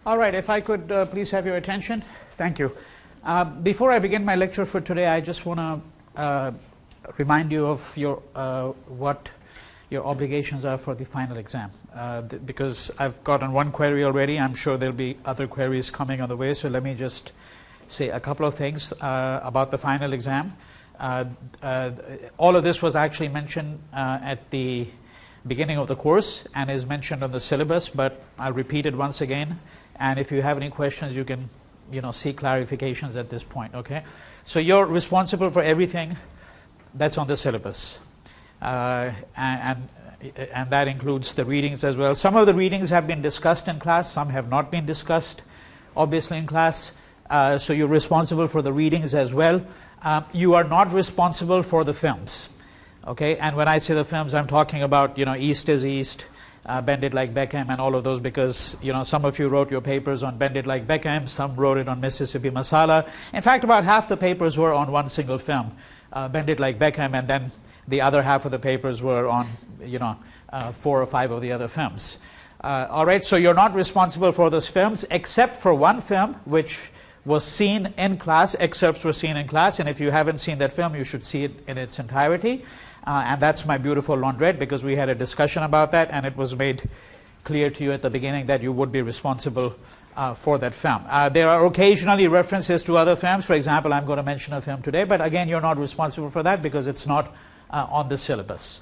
All right, if I could please have your attention. Thank you. Before I begin my lecture for today, I just want to remind you of your what your obligations are for the final exam. Because I've gotten one query already, I'm sure there'll be other queries coming on the way, so let me just say a couple of things about the final exam. All of this was actually mentioned at the beginning of the course and is mentioned on the syllabus, but I'll repeat it once again. And if you have any questions, you can, seek clarifications at this point. Okay, so you're responsible for everything that's on the syllabus, and that includes the readings as well. Some of the readings have been discussed in class, some have not been discussed, obviously, in class. So you're responsible for the readings as well. You are not responsible for the films. Okay, and when I say the films, I'm talking about East is East, Bend It Like Beckham, and all of those, because some of you wrote your papers on Bend It Like Beckham, some wrote it on Mississippi Masala. In fact, about half the papers were on one single film, Bend It Like Beckham, and then the other half of the papers were on 4 or 5 of the other films. All right, so you're not responsible for those films except for one film which was seen in class. Excerpts were seen in class, and if you haven't seen that film, you should see it in its entirety. And that's My Beautiful Laundrette, because we had a discussion about that, and it was made clear to you at the beginning that you would be responsible for that film. There are occasionally references to other films. For example, I'm going to mention a film today, but again, you're not responsible for that because it's not on the syllabus.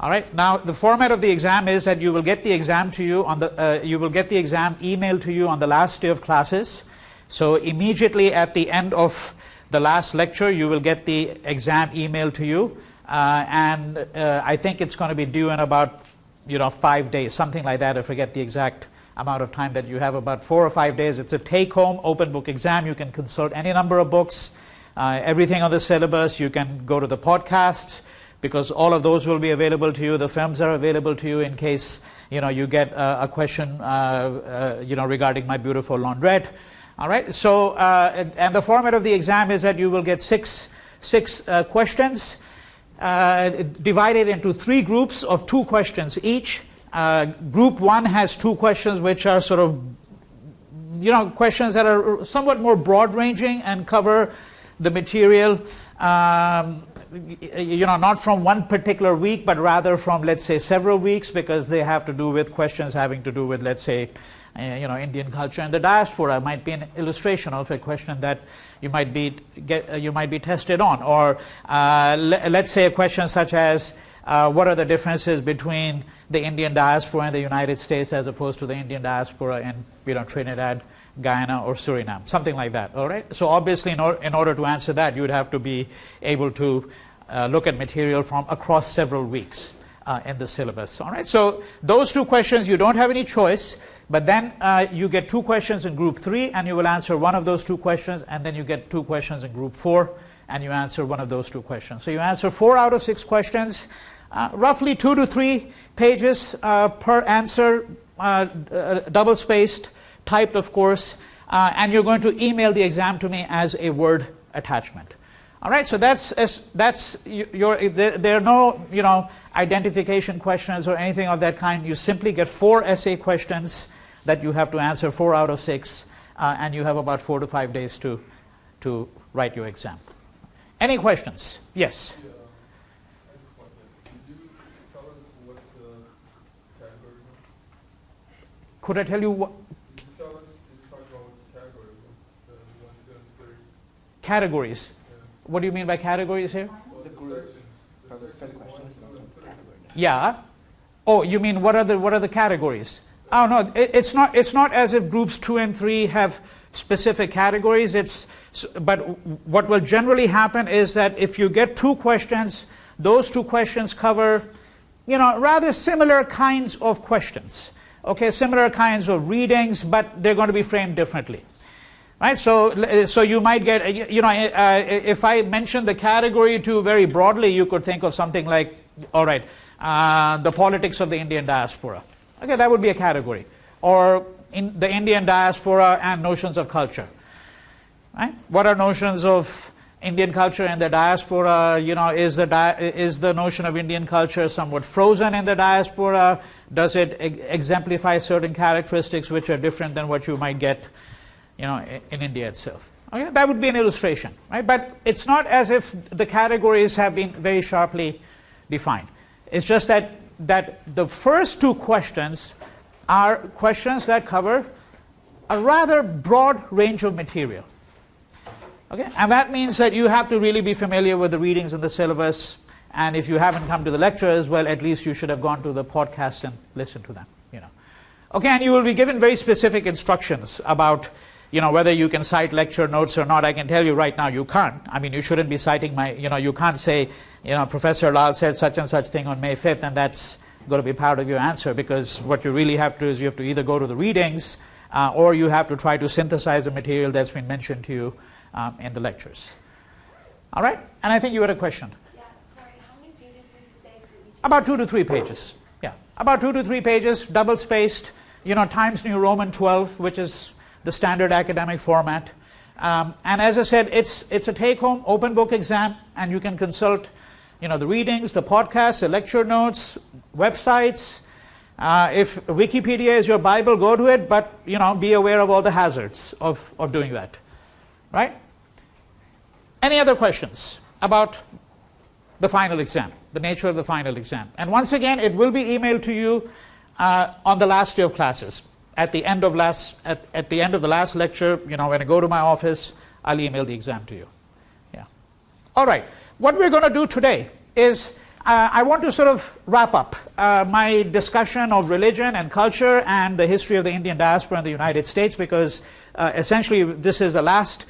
All right. Now, the format of the exam is that you will get the exam to you on the you will get the exam emailed to you on the last day of classes. So immediately at the end of the last lecture, you will get the exam emailed to you. And I think it's going to be due in about 5 days, something like that. I forget the exact amount of time that you have, about 4 or 5 days. It's a take-home open book exam. You can consult any number of books, everything on the syllabus. You can go to the podcasts, because all of those will be available to you. The films are available to you in case you get a question regarding My Beautiful Laundrette. All right. So and the format of the exam is that you will get six questions. Divided into 3 groups of 2 questions each. Group 1 has 2 questions which are sort of, questions that are somewhat more broad-ranging and cover the material, not from one particular week, but rather from, let's say, several weeks, because they have to do with questions having to do with, let's say, Indian culture and the diaspora. Might be an illustration of a question that you might be tested on, or let's say a question such as what are the differences between the Indian diaspora in the United States as opposed to the Indian diaspora in Trinidad, Guyana, or Suriname, something like that. All right. So obviously, in order to answer that, you would have to be able to look at material from across several weeks in the syllabus. All right. So those 2 questions, you don't have any choice. But then you get 2 questions in group 3, and you will answer one of those 2 questions, and then you get 2 questions in group 4, and you answer one of those 2 questions. So you answer 4 out of 6 questions, roughly 2 to 3 pages per answer, double-spaced, typed, of course, and you're going to email the exam to me as a Word attachment. All right, so there are no identification questions or anything of that kind. You simply get 4 essay questions that you have to answer, 4 out of 6, and you have about 4 to 5 days to write your exam. Any questions? Yes. Yeah, I have a question. Could you tell us what the categories are? Could I tell you what? Could you talk about what the categories are? The 1, 2, and 3. Categories. Yeah. What do you mean by categories here? Well, the groups. The section 1, 2, and 3. Yeah. Oh, you mean what are the categories? Oh no, it's not as if groups 2 and 3 have specific categories. But what will generally happen is that if you get 2 questions, those 2 questions cover, rather similar kinds of questions. Okay, similar kinds of readings, but they're going to be framed differently. Right, so you might get, if I mention the category 2 very broadly, you could think of something like, all right, the politics of the Indian diaspora. Okay, that would be a category. Or in the Indian diaspora and notions of culture. Right? What are notions of Indian culture in the diaspora, is the notion of Indian culture somewhat frozen in the diaspora? Does it exemplify certain characteristics which are different than what you might get, in India itself? Okay, that would be an illustration, right? But it's not as if the categories have been very sharply defined. It's just that the first two questions are questions that cover a rather broad range of material. Okay, and that means that you have to really be familiar with the readings in the syllabus, and if you haven't come to the lectures, well, at least you should have gone to the podcast and listened to them. Okay, and you will be given very specific instructions about whether you can cite lecture notes or not. I can tell you right now you can't. I mean, you shouldn't be citing you can't say, Professor Lal said such and such thing on May 5th, and that's going to be part of your answer, because what you really have to do is you have to either go to the readings or you have to try to synthesize the material that's been mentioned to you in the lectures. All right? And I think you had a question. Yeah, sorry, how many pages did you say for each? About 2 to 3 pages. Yeah, about 2 to 3 pages, double-spaced, Times New Roman 12, which is the standard academic format. And as I said, it's a take-home open book exam, and you can consult the readings, the podcasts, the lecture notes, websites. If Wikipedia is your Bible, go to it, but be aware of all the hazards of doing that. Right? Any other questions about the final exam, the nature of the final exam? And once again, it will be emailed to you on the last day of classes. At the end of the last lecture, when I go to my office, I'll email the exam to you. Yeah. All right. What we're going to do today is I want to sort of wrap up my discussion of religion and culture and the history of the Indian diaspora in the United States, because essentially this is the last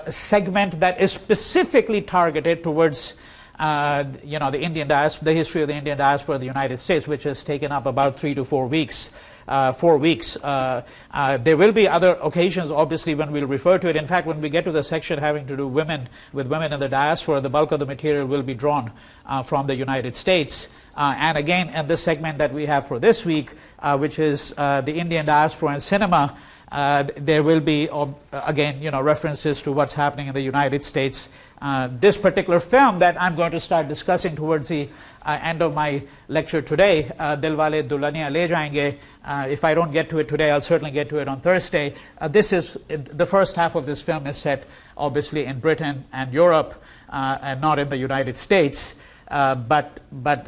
segment that is specifically targeted towards the Indian diaspora, the history of the Indian diaspora in the United States, which has taken up about 3 to 4 weeks. 4 weeks. There will be other occasions, obviously, when we'll refer to it. In fact, when we get to the section having to do with women in the diaspora, the bulk of the material will be drawn from the United States. And again, in this segment that we have for this week, which is the Indian diaspora and cinema, there will be, again, references to what's happening in the United States. This particular film that I'm going to start discussing towards the end of my lecture today, Dilwale Dulhaniya Le Jayenge. If I don't get to it today, I'll certainly get to it on Thursday. This is the first half of this film is set, obviously, in Britain and Europe, and not in the United States. But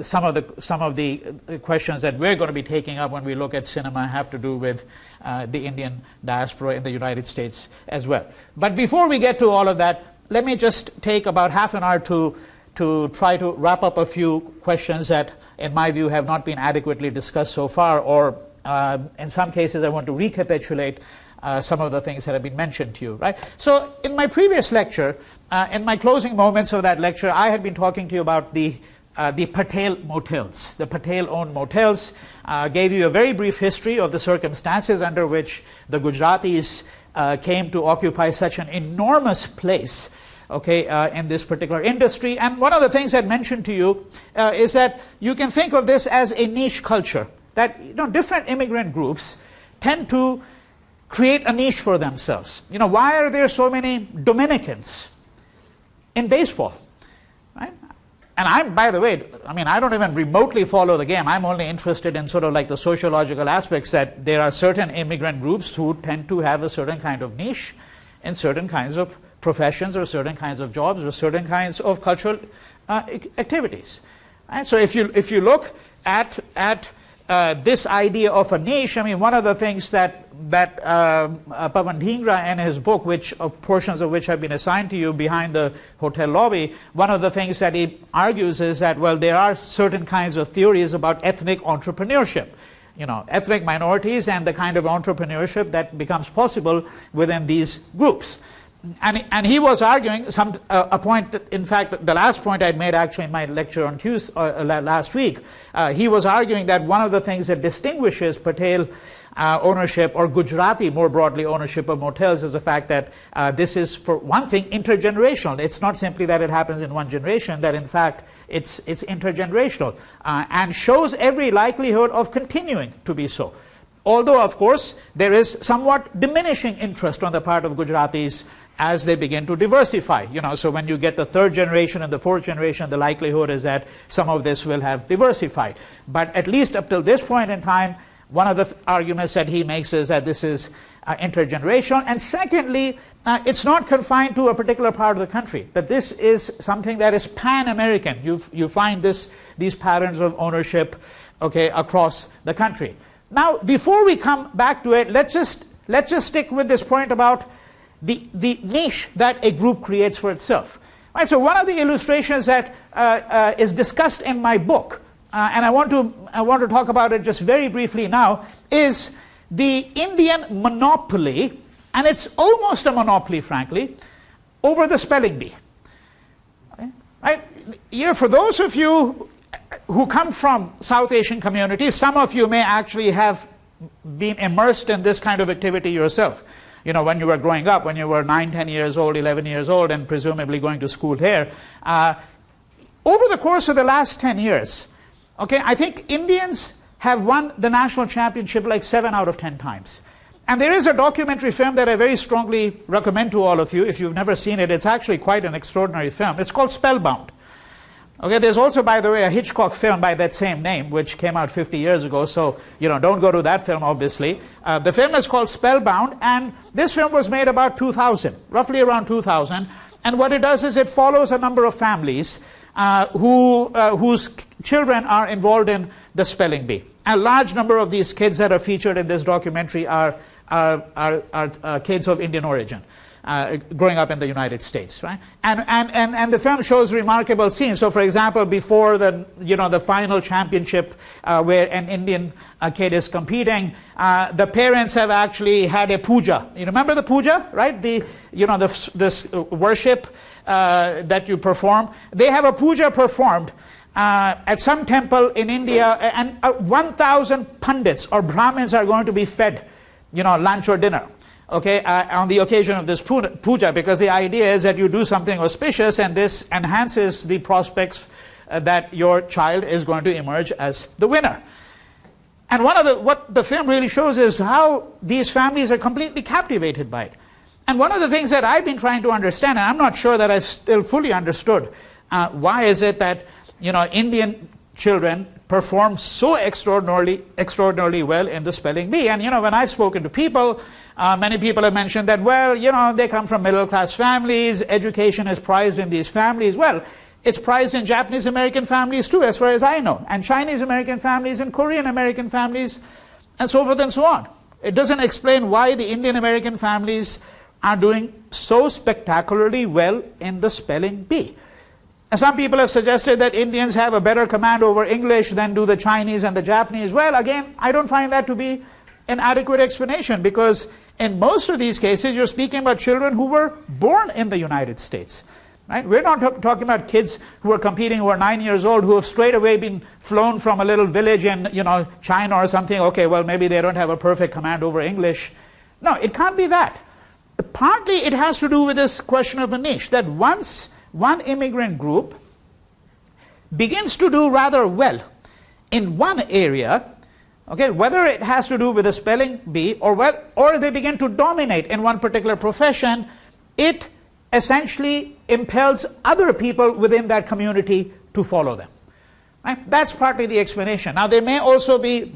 some of the questions that we're going to be taking up when we look at cinema have to do with the Indian diaspora in the United States as well. But before we get to all of that, let me just take about half an hour to try to wrap up a few questions that, in my view, have not been adequately discussed so far, or in some cases I want to recapitulate some of the things that have been mentioned to you. Right? So in my previous lecture, in my closing moments of that lecture, I had been talking to you about the Patel Motels. The Patel-owned motels, gave you a very brief history of the circumstances under which the Gujaratis came to occupy such an enormous place, in this particular industry. And one of the things I mentioned to you is that you can think of this as a niche culture, that different immigrant groups tend to create a niche for themselves. Why are there so many Dominicans in baseball? Right? And by the way, I don't even remotely follow the game. I'm only interested in sort of like the sociological aspects, that there are certain immigrant groups who tend to have a certain kind of niche in certain kinds of professions or certain kinds of jobs or certain kinds of cultural activities. And so if you look at this idea of a niche, one of the things that Pavan Dhingra in his book, portions of which have been assigned to you behind the hotel lobby, one of the things that he argues is that, well, there are certain kinds of theories about ethnic entrepreneurship, ethnic minorities and the kind of entrepreneurship that becomes possible within these groups. And he was arguing a point, in fact, the last point I'd made actually in my lecture on Tuesday, last week. He was arguing that one of the things that distinguishes Patel ownership, or Gujarati more broadly ownership of motels, is the fact that this is, for one thing, intergenerational. It's not simply that it happens in one generation, that in fact it's intergenerational, and shows every likelihood of continuing to be so. Although, of course, there is somewhat diminishing interest on the part of Gujaratis as they begin to diversify. So when you get the third generation and the fourth generation, the likelihood is that some of this will have diversified. But at least up till this point in time, one of the arguments that he makes is that this is intergenerational. And secondly, it's not confined to a particular part of the country, that this is something that is pan-American. You find these patterns of ownership, across the country. Now, before we come back to it, let's just stick with this point about the niche that a group creates for itself. Right, so one of the illustrations that is discussed in my book, and I want to talk about it just very briefly now, is the Indian monopoly, and it's almost a monopoly, frankly, over the spelling bee. Right? For those of you who come from South Asian communities, some of you may actually have been immersed in this kind of activity yourself. When you were growing up, when you were 9, 10 years old, 11 years old, and presumably going to school here. Over the course of the last 10 years, I think Indians have won the national championship like 7 out of 10 times. And there is a documentary film that I very strongly recommend to all of you. If you've never seen it, it's actually quite an extraordinary film. It's called Spellbound. There's also, by the way, a Hitchcock film by that same name, which came out 50 years ago, so, don't go to that film, obviously. The film is called Spellbound, and this film was made about 2000, roughly around 2000, and what it does is it follows a number of families whose children are involved in the spelling bee. A large number of these kids that are featured in this documentary are kids of Indian origin. Growing up in the United States, right? And the film shows remarkable scenes. So, for example, before the final championship where an Indian kid is competing, the parents have actually had a puja. You remember the puja, right? This worship that you perform. They have a puja performed at some temple in India, and 1,000 pundits or Brahmins are going to be fed, lunch or dinner. On the occasion of this puja, because the idea is that you do something auspicious, and this enhances the prospects that your child is going to emerge as the winner. And what the film really shows is how these families are completely captivated by it. And one of the things that I've been trying to understand, and I'm not sure that I've still fully understood, why is it that Indian children perform so extraordinarily well in the spelling bee. And when I've spoken to people, many people have mentioned that, well, they come from middle-class families, education is prized in these families. Well, it's prized in Japanese American families too, as far as I know, and Chinese American families and Korean American families, and so forth and so on. It doesn't explain why the Indian American families are doing so spectacularly well in the spelling bee. And some people have suggested that Indians have a better command over English than do the Chinese and the Japanese. Well, again, I don't find that to be an adequate explanation, because in most of these cases, you're speaking about children who were born in the United States. Right? We're not talking about kids who are competing, who are 9 years old, who have straight away been flown from a little village in China or something. Okay, well, maybe they don't have a perfect command over English. No, it can't be that. Partly it has to do with this question of a niche, that once one immigrant group begins to do rather well in one area, whether it has to do with the spelling bee or they begin to dominate in one particular profession, it essentially impels other people within that community to follow them. Right? That's partly the explanation. Now, there may also be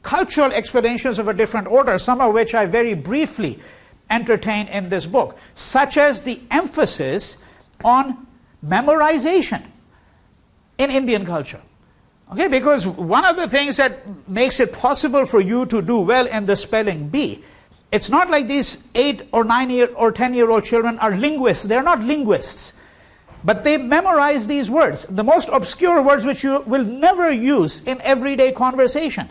cultural explanations of a different order, some of which I very briefly entertain in this book, such as the emphasis on memorization in Indian culture. Because one of the things that makes it possible for you to do well in the spelling bee, it's not like these 8 or 9 or 10-year-old children are linguists. They're not linguists. But they memorize these words, the most obscure words which you will never use in everyday conversation.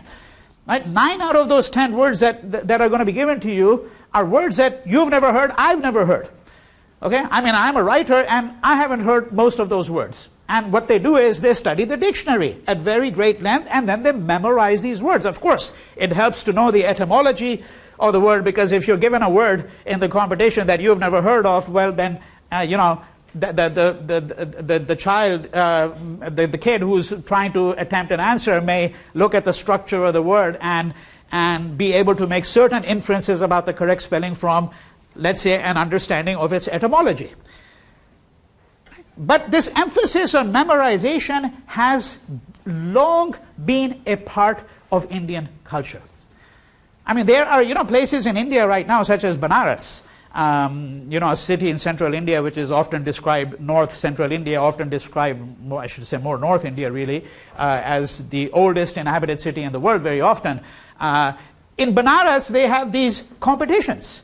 Right? 9 out of those 10 words that are going to be given to you are words that you've never heard, I've never heard. I'm a writer, and I haven't heard most of those words. And what they do is they study the dictionary at very great length, and then they memorize these words. Of course, it helps to know the etymology of the word, because if you're given a word in the competition that you've never heard of, well, then, the child, the kid who's trying to attempt an answer may look at the structure of the word and be able to make certain inferences about the correct spelling from let's say, an understanding of its etymology. But this emphasis on memorization has long been a part of Indian culture. I mean, there are, places in India right now, such as Banaras, a city in central India, which is often described, north central India, often described, more, I should say more North India really, as the oldest inhabited city in the world very often. In Banaras, they have these competitions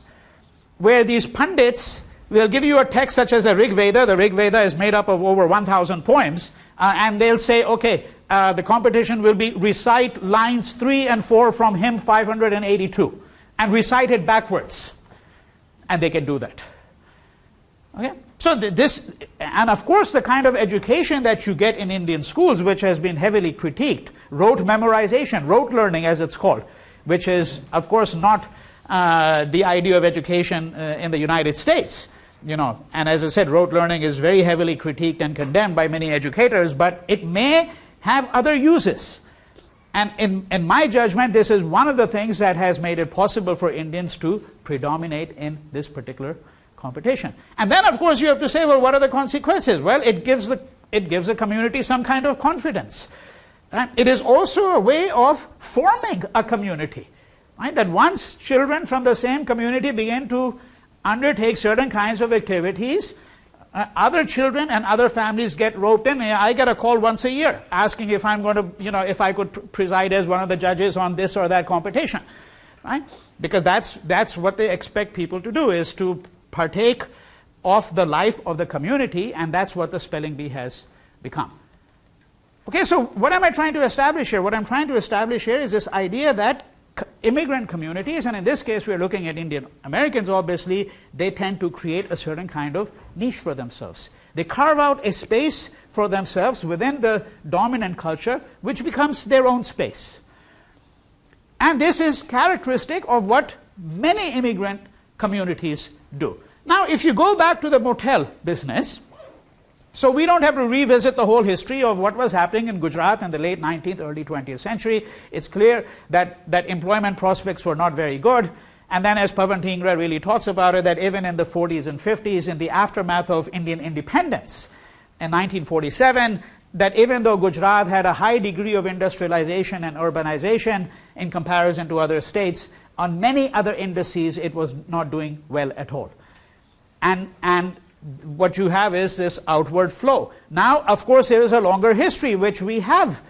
where these pundits will give you a text such as a Rig Veda. The Rig Veda is made up of over 1,000 poems, and they'll say, okay, the competition will be recite lines 3 and 4 from hymn 582 and recite it backwards. And they can do that. Okay? So this, and of course the kind of education that you get in Indian schools, which has been heavily critiqued, rote memorization, rote learning as it's called, which is of course not the idea of education in the United States. And as I said, rote learning is very heavily critiqued and condemned by many educators, but it may have other uses. And in my judgment, this is one of the things that has made it possible for Indians to predominate in this particular competition. And then, of course, you have to say, well, what are the consequences? Well, it gives a community some kind of confidence. It is also a way of forming a community. Right? That once children from the same community begin to undertake certain kinds of activities, other children and other families get roped in. I get a call once a year asking if I'm going to, if I could preside as one of the judges on this or that competition, right? Because that's what they expect people to do, is to partake of the life of the community, and that's what the spelling bee has become. Okay, so what am I trying to establish here? What I'm trying to establish here is this idea that immigrant communities, and in this case we're looking at Indian Americans, obviously, they tend to create a certain kind of niche for themselves. They carve out a space for themselves within the dominant culture, which becomes their own space. And this is characteristic of what many immigrant communities do. Now, if you go back to the motel business, so we don't have to revisit the whole history of what was happening in Gujarat in the late 19th, early 20th century. It's clear that employment prospects were not very good. And then, as Pavan Dhingra really talks about it, that even in the 40s and 50s, in the aftermath of Indian independence in 1947, that even though Gujarat had a high degree of industrialization and urbanization in comparison to other states, on many other indices it was not doing well at all. And what you have is this outward flow. Now, of course, there is a longer history which we have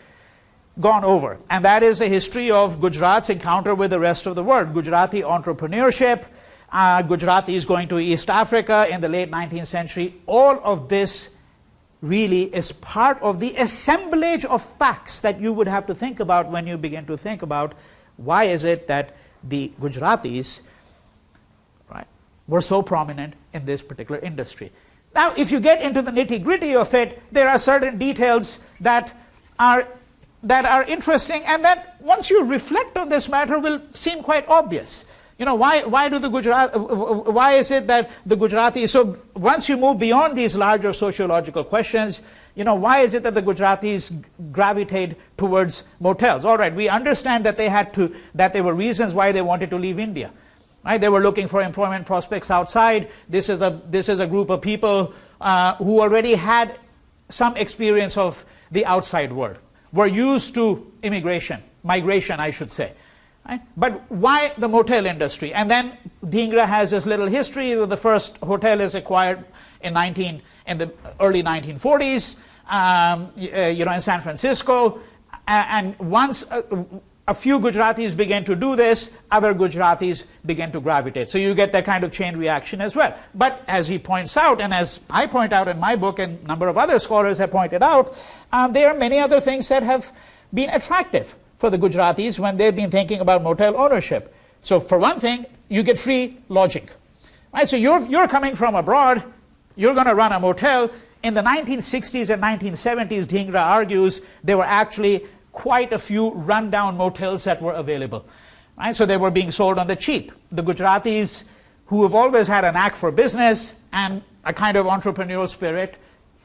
gone over, and that is the history of Gujarat's encounter with the rest of the world. Gujarati entrepreneurship, Gujaratis going to East Africa in the late 19th century. All of this really is part of the assemblage of facts that you would have to think about when you begin to think about why is it that the Gujaratis, right, were so prominent in this particular industry. Now, if you get into the nitty-gritty of it, there are certain details that are interesting, and that once you reflect on this matter will seem quite obvious. Why is it that the Gujaratis, so once you move beyond these larger sociological questions, why is it that the Gujaratis gravitate towards motels? All right, we understand that there were reasons why they wanted to leave India. Right? They were looking for employment prospects outside. This is a group of people who already had some experience of the outside world, were used to migration, I should say. Right? But why the motel industry? And then Dhingra has this little history. The first hotel is acquired in the early 1940s, in San Francisco. And once a few Gujaratis began to do this, other Gujaratis began to gravitate. So you get that kind of chain reaction as well. But as he points out, and as I point out in my book, and a number of other scholars have pointed out, there are many other things that have been attractive for the Gujaratis when they've been thinking about motel ownership. So for one thing, you get free lodging. Right? So you're coming from abroad, you're going to run a motel. In the 1960s and 1970s, Dhingra argues, there were actually quite a few rundown motels that were available. Right? So they were being sold on the cheap. The Gujaratis, who have always had a knack for business and a kind of entrepreneurial spirit,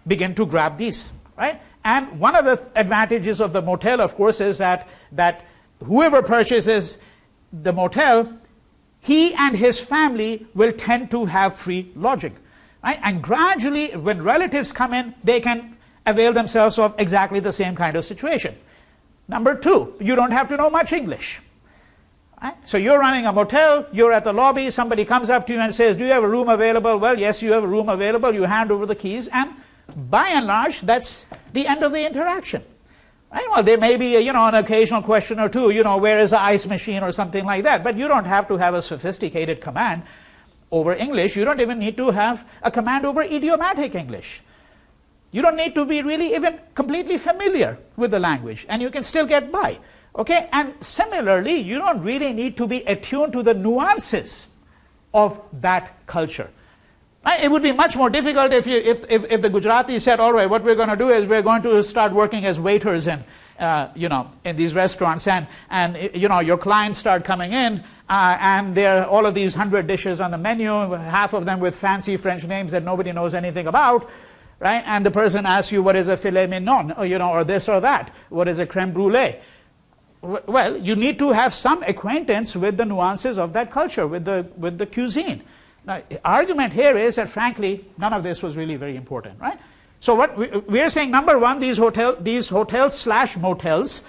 begin to grab these. Right? And one of the advantages of the motel, of course, is that whoever purchases the motel he and his family will tend to have free lodging. Right? And gradually, when relatives come in, they can avail themselves of exactly the same kind of situation. Number two, you don't have to know much English. Right? So you're running a motel, you're at the lobby, somebody comes up to you and says, do you have a room available? Well, yes, you have a room available. You hand over the keys, and by and large, that's the end of the interaction. Right? Well, there may be an occasional question or two, where is the ice machine or something like that, but you don't have to have a sophisticated command over English. You don't even need to have a command over idiomatic English. You don't need to be really even completely familiar with the language, and you can still get by. Okay, and similarly, you don't really need to be attuned to the nuances of that culture. Right? It would be much more difficult if the Gujaratis said, all right, what we're going to do is we're going to start working as waiters in these restaurants, and your clients start coming in, and there are all of these 100 dishes on the menu, half of them with fancy French names that nobody knows anything about. Right? And the person asks you, what is a filet mignon, or this or that, what is a creme brulee? Well, you need to have some acquaintance with the nuances of that culture, with the cuisine. Now, the argument here is that, frankly, none of this was really very important, right? So what we are saying, number one, these hotels/motels,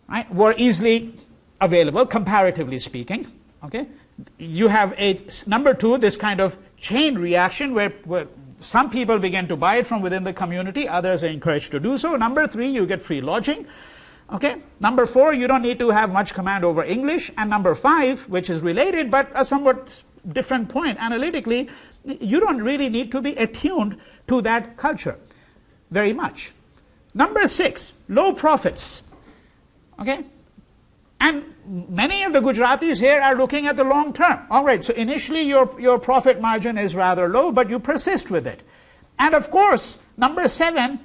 right, were easily available, comparatively speaking. Okay, you have number two, this kind of chain reaction where some people begin to buy it from within the community, others are encouraged to do so. Number three, you get free lodging. Okay. Number four, you don't need to have much command over English. And number five, which is related but a somewhat different point analytically, you don't really need to be attuned to that culture very much. Number six, low profits. Okay. And many of the Gujaratis here are looking at the long term. All right, so initially your profit margin is rather low, but you persist with it. And of course, number seven,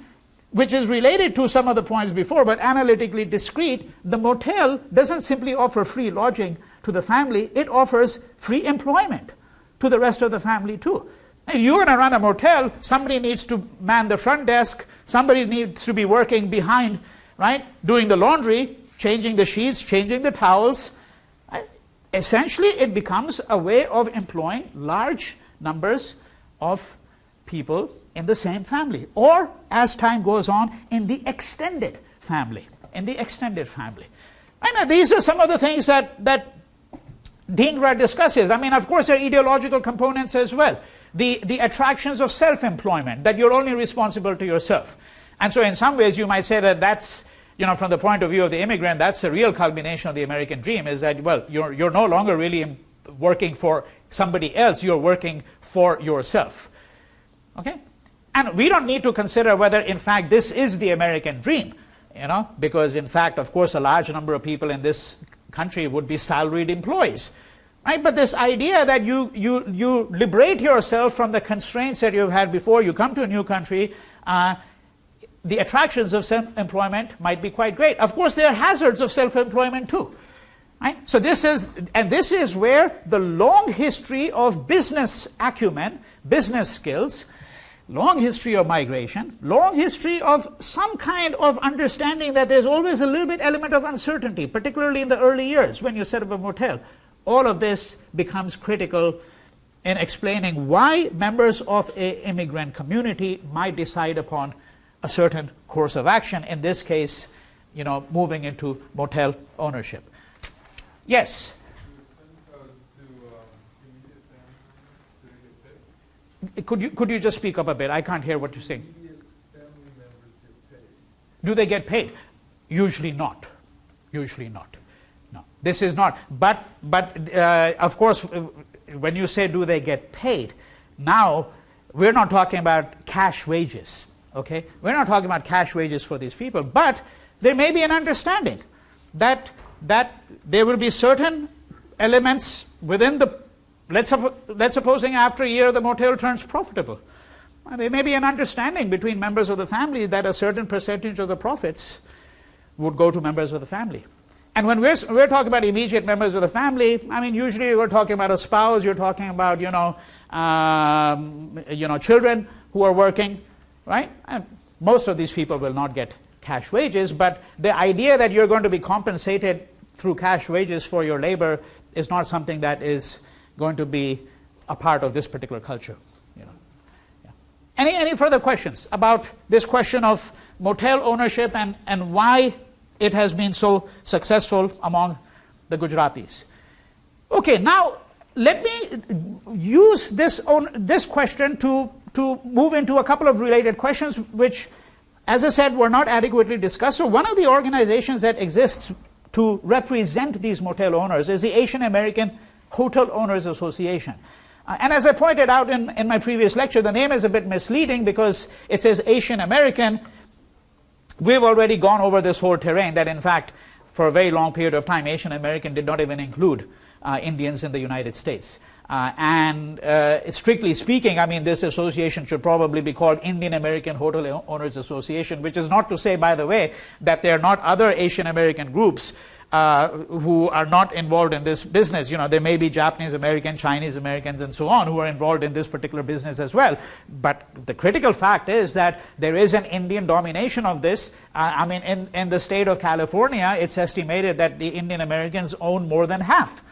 which is related to some of the points before, but analytically discrete, the motel doesn't simply offer free lodging to the family, it offers free employment to the rest of the family too. If you're going to run a motel, somebody needs to man the front desk, somebody needs to be working behind, right, doing the laundry, changing the sheets, changing the towels. Essentially, it becomes a way of employing large numbers of people in the same family, or as time goes on, in the extended family. And these are some of the things that Dhingra discusses. I mean, of course, there are ideological components as well. The attractions of self-employment, that you're only responsible to yourself. And so in some ways, you might say that that's, from the point of view of the immigrant, that's the real culmination of the American dream, is that, well, you're no longer really working for somebody else, you're working for yourself. Okay? And we don't need to consider whether, in fact, this is the American dream, because, in fact, of course, a large number of people in this country would be salaried employees. Right? But this idea that you liberate yourself from the constraints that you've had before, you come to a new country, the attractions of self-employment might be quite great. Of course, there are hazards of self-employment too. Right? So this is where the long history of business acumen, business skills, long history of migration, long history of some kind of understanding that there's always a little bit element of uncertainty, particularly in the early years when you set up a motel. All of this becomes critical in explaining why members of an immigrant community might decide upon a certain course of action, in this case, moving into motel ownership. Yes? Could you just speak up a bit? I can't hear what you're saying. Family members get paid. Do they get paid? Usually not. Usually not. No. This is not. But of course, when you say do they get paid, now we're not talking about cash wages. Okay? We're not talking about cash wages for these people, but there may be an understanding that there will be certain elements within the, let's supposing after a year the motel turns profitable. There may be an understanding between members of the family that a certain percentage of the profits would go to members of the family. And when we're talking about immediate members of the family, I mean, usually we're talking about a spouse, you're talking about, children who are working, right? And most of these people will not get cash wages, but the idea that you're going to be compensated through cash wages for your labor is not something that is going to be a part of this particular culture. You know. Yeah. Any further questions about this question of motel ownership and why it has been so successful among the Gujaratis? Okay, now let me use this question to move into a couple of related questions which, as I said, were not adequately discussed. So one of the organizations that exists to represent these motel owners is the Asian American Hotel Owners Association. And as I pointed out in my previous lecture, the name is a bit misleading because it says Asian American. We've already gone over this whole terrain that, in fact, for a very long period of time, Asian American did not even include Indians in the United States. Strictly speaking, I mean, this association should probably be called Indian American Hotel Owners Association, which is not to say, by the way, that there are not other Asian American groups who are not involved in this business. You know, there may be Japanese American, Chinese Americans, and so on who are involved in this particular business as well. But the critical fact is that there is an Indian domination of this. I mean, in the state of California, it's estimated that the Indian Americans own more than half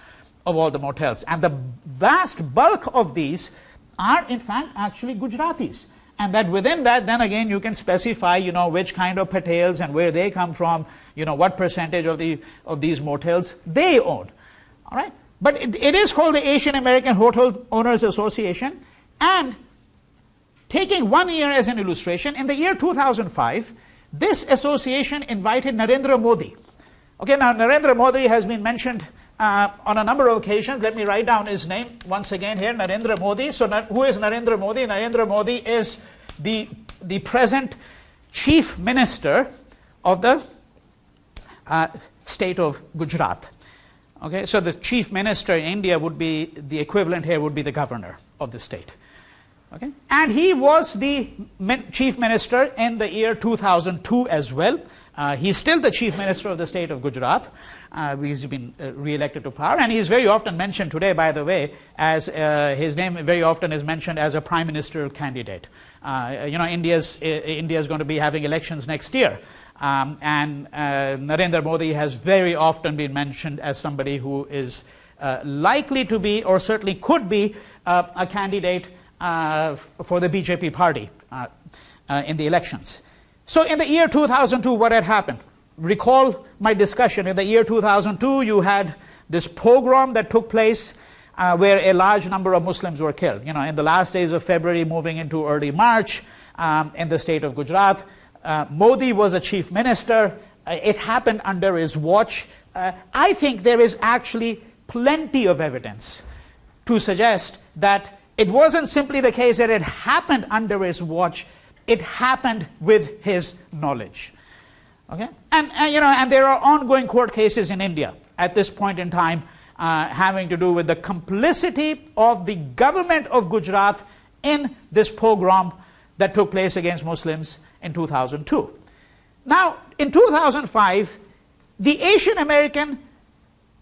of all the motels. And the vast bulk of these are, in fact, actually Gujaratis. And that within that, then again, you can specify, you know, which kind of Patels and where they come from, you know, what percentage of these motels they own. All right? But it is called the Asian American Hotel Owners Association. And taking 1 year as an illustration, in the year 2005, this association invited Narendra Modi. Okay, now Narendra Modi has been mentioned on a number of occasions. Let me write down his name once again here, Narendra Modi. So who is Narendra Modi? Narendra Modi is the present chief minister of the state of Gujarat. Okay, so the chief minister in India would be, the equivalent here would be the governor of the state. Okay, and he was the chief minister in the year 2002 as well. He's still the chief minister of the state of Gujarat. He's been re-elected to power, and he's very often mentioned today, by the way, as his name very often is mentioned as a prime ministerial candidate. You know, India's going to be having elections next year, and Narendra Modi has very often been mentioned as somebody who is likely to be, or certainly could be, a candidate for the BJP party in the elections. So in the year 2002, what had happened? Recall my discussion. In the year 2002, you had this pogrom that took place where a large number of Muslims were killed. You know, in the last days of February, moving into early March, in the state of Gujarat. Modi was a chief minister. It happened under his watch. I think there is actually plenty of evidence to suggest that it wasn't simply the case that it happened under his watch. It happened with his knowledge. Okay, and you know, and there are ongoing court cases in India at this point in time having to do with the complicity of the government of Gujarat in this pogrom that took place against Muslims in 2002. Now, in 2005, the Asian American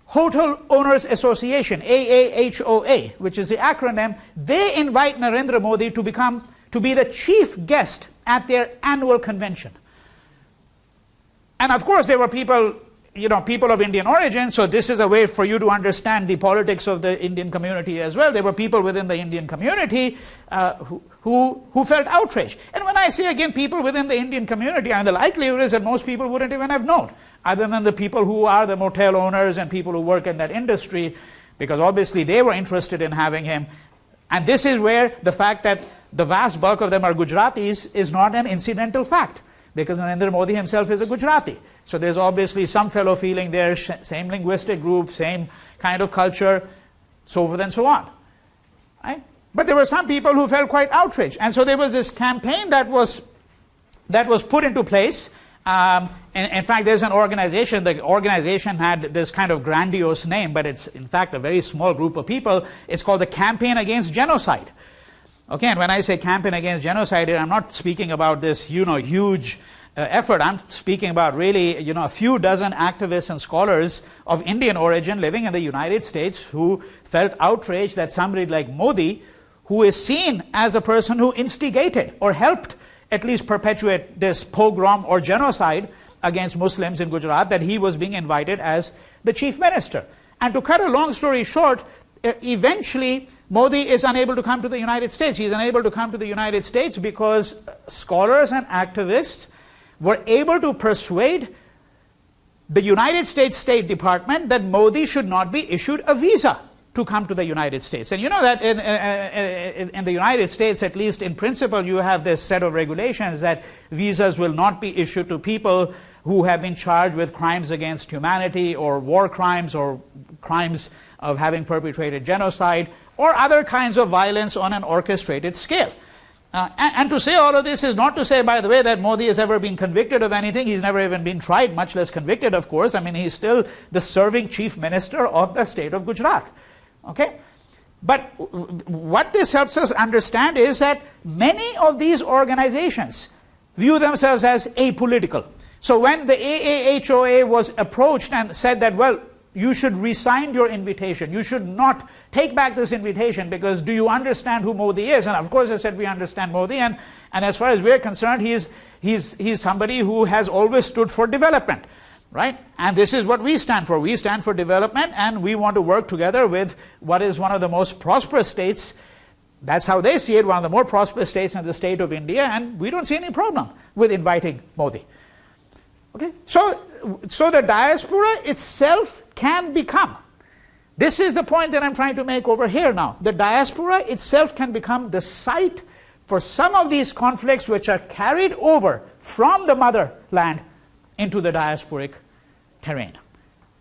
Hotel Owners Association, AAHOA, which is the acronym, they invite Narendra Modi to be the chief guest at their annual convention. And of course, there were people, you know, people of Indian origin, so this is a way for you to understand the politics of the Indian community as well. There were people within the Indian community who felt outraged. And when I say, again, people within the Indian community, and the likelihood is that most people wouldn't even have known, other than the people who are the motel owners and people who work in that industry, because obviously they were interested in having him. And this is where the fact that the vast bulk of them are Gujaratis is not an incidental fact, because Narendra Modi himself is a Gujarati. So there's obviously some fellow feeling there, same linguistic group, same kind of culture, so forth and so on. Right? But there were some people who felt quite outraged. And so there was this campaign that was put into place. In fact, there's an organization. The organization had this kind of grandiose name, but it's in fact a very small group of people. It's called the Campaign Against Genocide. Okay, and when I say campaign against genocide, I'm not speaking about this, you know, huge effort. I'm speaking about really, you know, a few dozen activists and scholars of Indian origin living in the United States who felt outraged that somebody like Modi, who is seen as a person who instigated or helped at least perpetuate this pogrom or genocide against Muslims in Gujarat, that he was being invited as the chief minister. And to cut a long story short, eventually Modi is unable to come to the United States. He's unable to come to the United States because scholars and activists were able to persuade the United States State Department that Modi should not be issued a visa to come to the United States. And you know that in the United States, at least in principle, you have this set of regulations that visas will not be issued to people who have been charged with crimes against humanity or war crimes or crimes of having perpetrated genocide or other kinds of violence on an orchestrated scale. And to say all of this is not to say, by the way, that Modi has ever been convicted of anything. He's never even been tried, much less convicted, of course. I mean, he's still the serving chief minister of the state of Gujarat. Okay? But what this helps us understand is that many of these organizations view themselves as apolitical. So when the AAHOA was approached and said that, well, you should resign your invitation, you should not take back this invitation because do you understand who Modi is? And of course I said we understand Modi, and as far as we're concerned, he's somebody who has always stood for development. Right? And this is what we stand for. We stand for development, and we want to work together with what is one of the most prosperous states. That's how they see it, one of the more prosperous states in the state of India, and we don't see any problem with inviting Modi. Okay? So the diaspora itself can become, this is the point that I'm trying to make over here now, the diaspora itself can become the site for some of these conflicts which are carried over from the motherland into the diasporic terrain.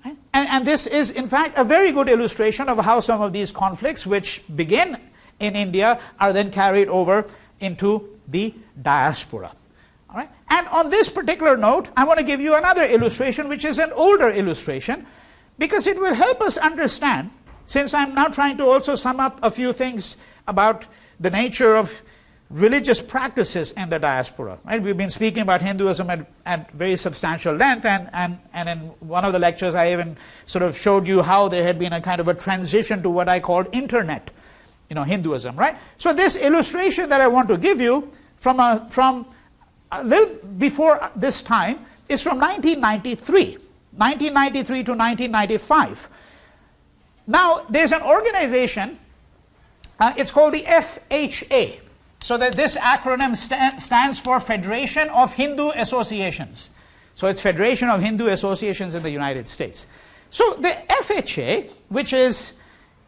Right? And this is, in fact, a very good illustration of how some of these conflicts, which begin in India, are then carried over into the diaspora. All right? And on this particular note, I want to give you another illustration, which is an older illustration, because it will help us understand, since I'm now trying to also sum up a few things about the nature of religious practices in the diaspora. Right? We've been speaking about Hinduism at very substantial length, and in one of the lectures I even sort of showed you how there had been a kind of a transition to what I called internet, Hinduism. Right? So this illustration that I want to give you from a little before this time is from 1993 to 1995. Now there's an organization, it's called the FHA. So that this acronym stands for Federation of Hindu Associations. So it's Federation of Hindu Associations in the United States. So the FHA, which is,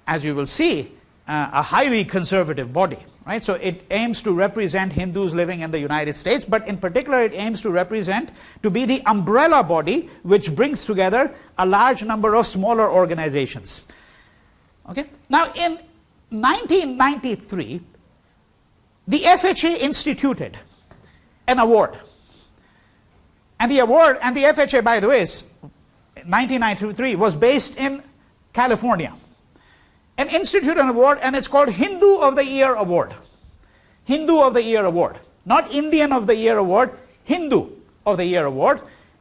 as you will see, a highly conservative body, right? So it aims to represent Hindus living in the United States, but in particular it aims to be the umbrella body which brings together a large number of smaller organizations. Okay? Now in 1993, the FHA instituted an award. And the award, and the FHA, by the way, is 1993, was based in California. And instituted an award, and it's called Hindu of the Year Award. Hindu of the Year Award. Not Indian of the Year Award, Hindu of the Year Award.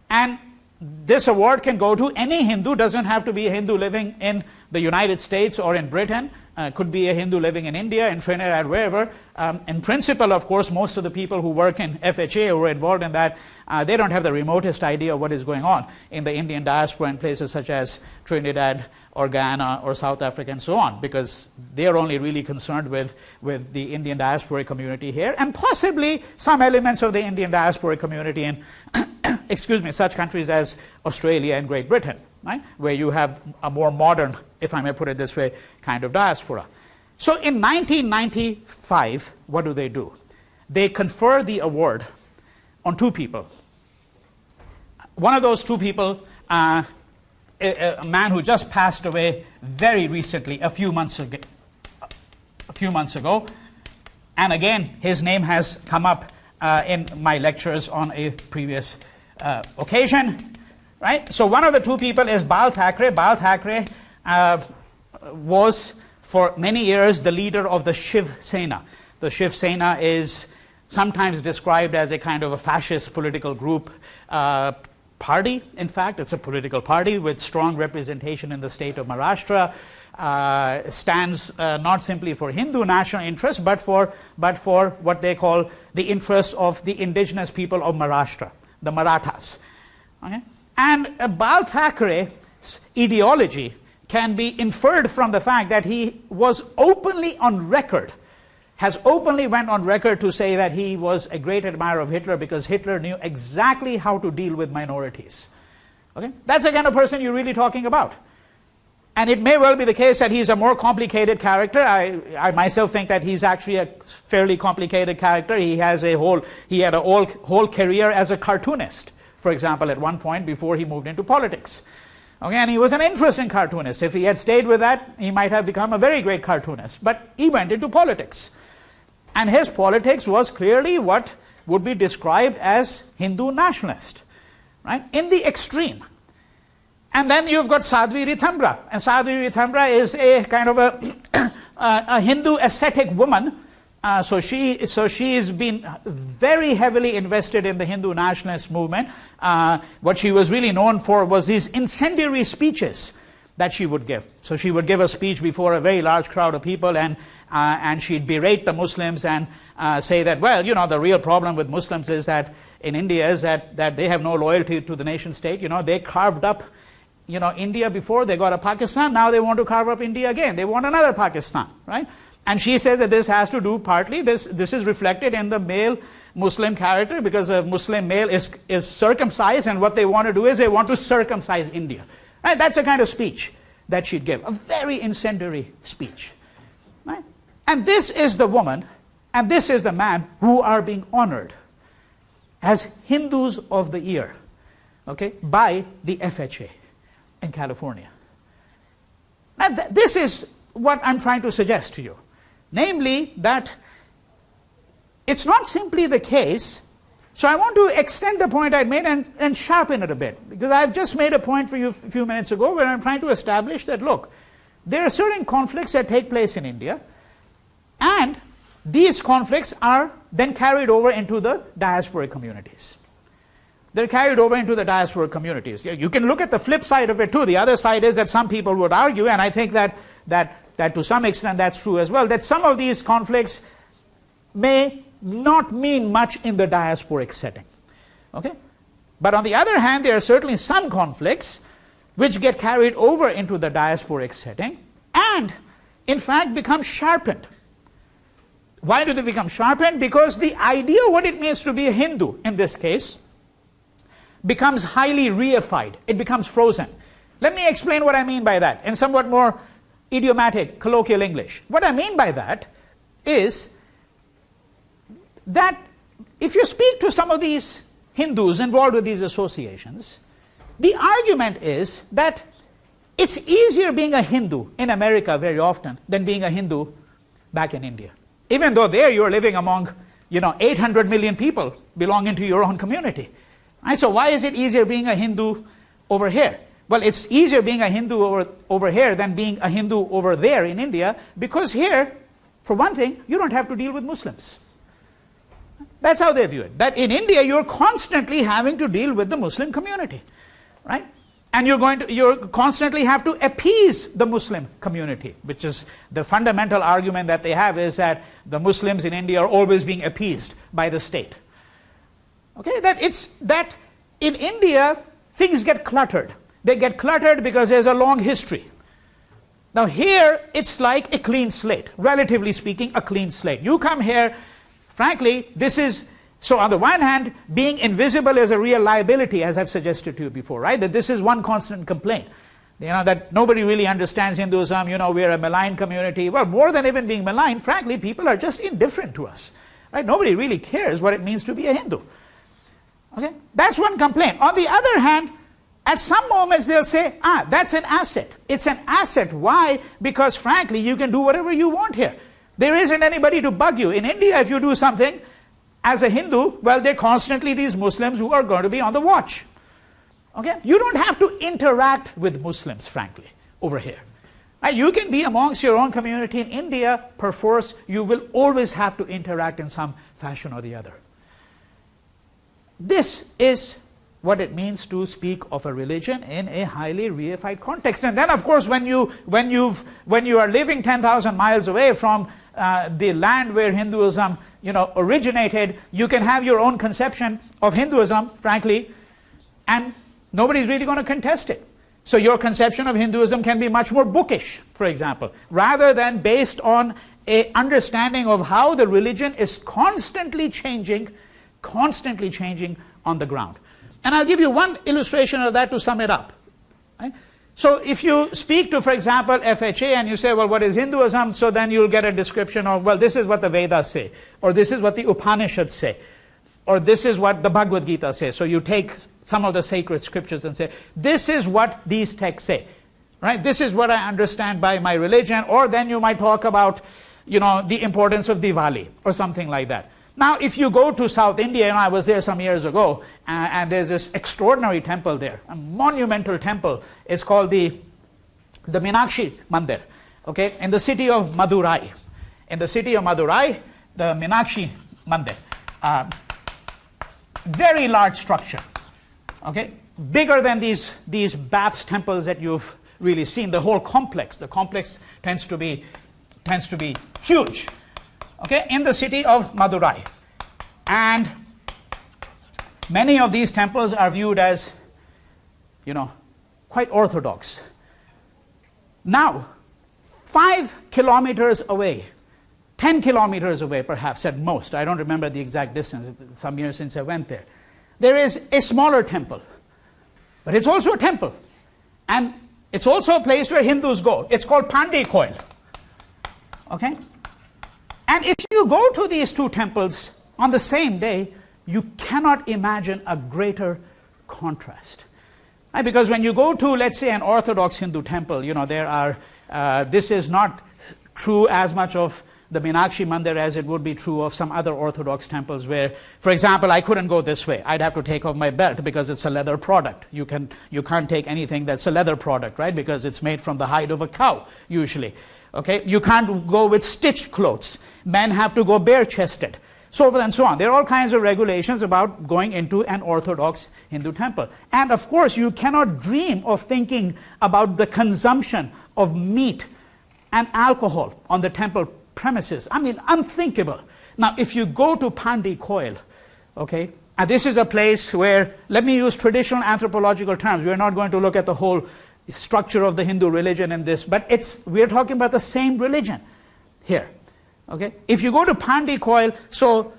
And this award can go to any Hindu, doesn't have to be a Hindu living in the United States or in Britain. Could be a Hindu living in India, in Trinidad, wherever. In principle, of course, most of the people who work in FHA who are involved in that, they don't have the remotest idea of what is going on in the Indian diaspora in places such as Trinidad or Guyana or South Africa and so on, because they are only really concerned with the Indian diasporic community here, and possibly some elements of the Indian diasporic community in excuse me, such countries as Australia and Great Britain, right, where you have a more modern, if I may put it this way, kind of diaspora. So in 1995, what do? They confer the award on two people. One of those two people, a man who just passed away very recently, a few months ago, and again, his name has come up in my lectures on a previous occasion, right? So one of the two people is Bal Thackeray. Bal Thackeray was for many years the leader of the Shiv Sena. The Shiv Sena is sometimes described as a kind of a fascist political group, party. In fact, it's a political party with strong representation in the state of Maharashtra. Stands not simply for Hindu national interests, but for what they call the interests of the indigenous people of Maharashtra, the Marathas. Okay? And Bal Thackeray's ideology can be inferred from the fact that he was openly on record, has openly went on record to say that he was a great admirer of Hitler because Hitler knew exactly how to deal with minorities. Okay? That's the kind of person you're really talking about. And it may well be the case that he's a more complicated character. I myself think that he's actually a fairly complicated character. He had a whole career as a cartoonist, for example, at one point before he moved into politics. Okay, and he was an interesting cartoonist. If he had stayed with that, he might have become a very great cartoonist. But he went into politics. And his politics was clearly what would be described as Hindu nationalist, right? In the extreme. And then you've got Sadhvi Rithambra. And Sadhvi Rithambra is a kind of a Hindu ascetic woman. So she's been very heavily invested in the Hindu nationalist movement. What she was really known for was these incendiary speeches that she would give. So she would give a speech before a very large crowd of people, and she'd berate the Muslims and say that, well, you know, the real problem with Muslims is that in India is that they have no loyalty to the nation state. You know, they carved up, you know, India before, they got a Pakistan, now they want to carve up India again. They want another Pakistan, right? And she says that this has to do partly, this is reflected in the male Muslim character, because a Muslim male is circumcised, and what they want to do is they want to circumcise India. Right? That's the kind of speech that she'd give, a very incendiary speech. Right? And this is the woman, and this is the man who are being honored as Hindus of the Year, okay, by the FHA in California. Now this is what I'm trying to suggest to you. Namely, that it's not simply the case. So I want to extend the point I made and sharpen it a bit, because I've just made a point for you a few minutes ago where I'm trying to establish that, look, there are certain conflicts that take place in India, and these conflicts are then carried over into the diasporic communities. They're carried over into the diasporic communities. You can look at the flip side of it too. The other side is that some people would argue, and I think that to some extent that's true as well, that some of these conflicts may not mean much in the diasporic setting. Okay? But on the other hand, there are certainly some conflicts which get carried over into the diasporic setting and, in fact, become sharpened. Why do they become sharpened? Because the idea of what it means to be a Hindu, in this case, becomes highly reified. It becomes frozen. Let me explain what I mean by that in somewhat more idiomatic, colloquial English. What I mean by that is that if you speak to some of these Hindus involved with these associations, the argument is that it's easier being a Hindu in America very often than being a Hindu back in India. Even though there you're living among, 800 million people belonging to your own community. Right? So why is it easier being a Hindu over here? Well, it's easier being a Hindu over here than being a Hindu over there in India, because here, for one thing, you don't have to deal with Muslims. That's how they view it. That in India, you're constantly having to deal with the Muslim community, right? And you're constantly have to appease the Muslim community, which is the fundamental argument that they have, is that the Muslims in India are always being appeased by the state. Okay, that in India, things get cluttered. They get cluttered because there's a long history. Now here, it's like a clean slate, relatively speaking, a clean slate. You come here, frankly, so on the one hand, being invisible is a real liability, as I've suggested to you before, right? That this is one constant complaint. That nobody really understands Hinduism, we're a maligned community. Well, more than even being maligned, frankly, people are just indifferent to us, right? Nobody really cares what it means to be a Hindu. Okay, that's one complaint. On the other hand, at some moments they'll say, that's an asset. It's an asset. Why? Because frankly, you can do whatever you want here. There isn't anybody to bug you. In India, if you do something as a Hindu, well, there are constantly these Muslims who are going to be on the watch. Okay? You don't have to interact with Muslims, frankly, over here. Right? You can be amongst your own community. In India, perforce, you will always have to interact in some fashion or the other. This is what it means to speak of a religion in a highly reified context. And then, of course, when you are living 10,000 miles away from the land where Hinduism, originated, you can have your own conception of Hinduism, frankly, and nobody's really going to contest it. So your conception of Hinduism can be much more bookish, for example, rather than based on an understanding of how the religion is constantly changing on the ground. And I'll give you one illustration of that to sum it up. Right? So if you speak to, for example, FHA and you say, well, what is Hinduism? So then you'll get a description of, well, this is what the Vedas say, or this is what the Upanishads say, or this is what the Bhagavad Gita says. So you take some of the sacred scriptures and say, this is what these texts say. Right? This is what I understand by my religion. Or then you might talk about, the importance of Diwali or something like that. Now, if you go to South India, I was there some years ago, and there's this extraordinary temple there, a monumental temple. It's called the Meenakshi Mandir, okay, in the city of Madurai. In the city of Madurai, the Meenakshi Mandir, very large structure, okay, bigger than these Baps temples that you've really seen. The whole complex, tends to be huge. Okay, in the city of Madurai. And many of these temples are viewed as, quite orthodox. Now, 5 kilometers away, 10 kilometers away perhaps at most, I don't remember the exact distance, some years since I went there, there is a smaller temple. But it's also a temple. And it's also a place where Hindus go. It's called Pandi Koil. Okay? And if you go to these two temples on the same day, you cannot imagine a greater contrast. Right? Because when you go to, let's say, an Orthodox Hindu temple, there are, this is not true as much of the Meenakshi Mandir as it would be true of some other Orthodox temples where, for example, I couldn't go this way. I'd have to take off my belt because it's a leather product. You can't take anything that's a leather product, right? Because it's made from the hide of a cow, usually. Okay? You can't go with stitched clothes. Men have to go bare-chested. So forth and so on. There are all kinds of regulations about going into an Orthodox Hindu temple. And of course, you cannot dream of thinking about the consumption of meat and alcohol on the temple premises. I mean, unthinkable. Now, if you go to Pandi Koil, okay, and this is a place where, let me use traditional anthropological terms. We're not going to look at the whole structure of the Hindu religion in this, but we're talking about the same religion here. Okay? If you go to Pandi Koil, so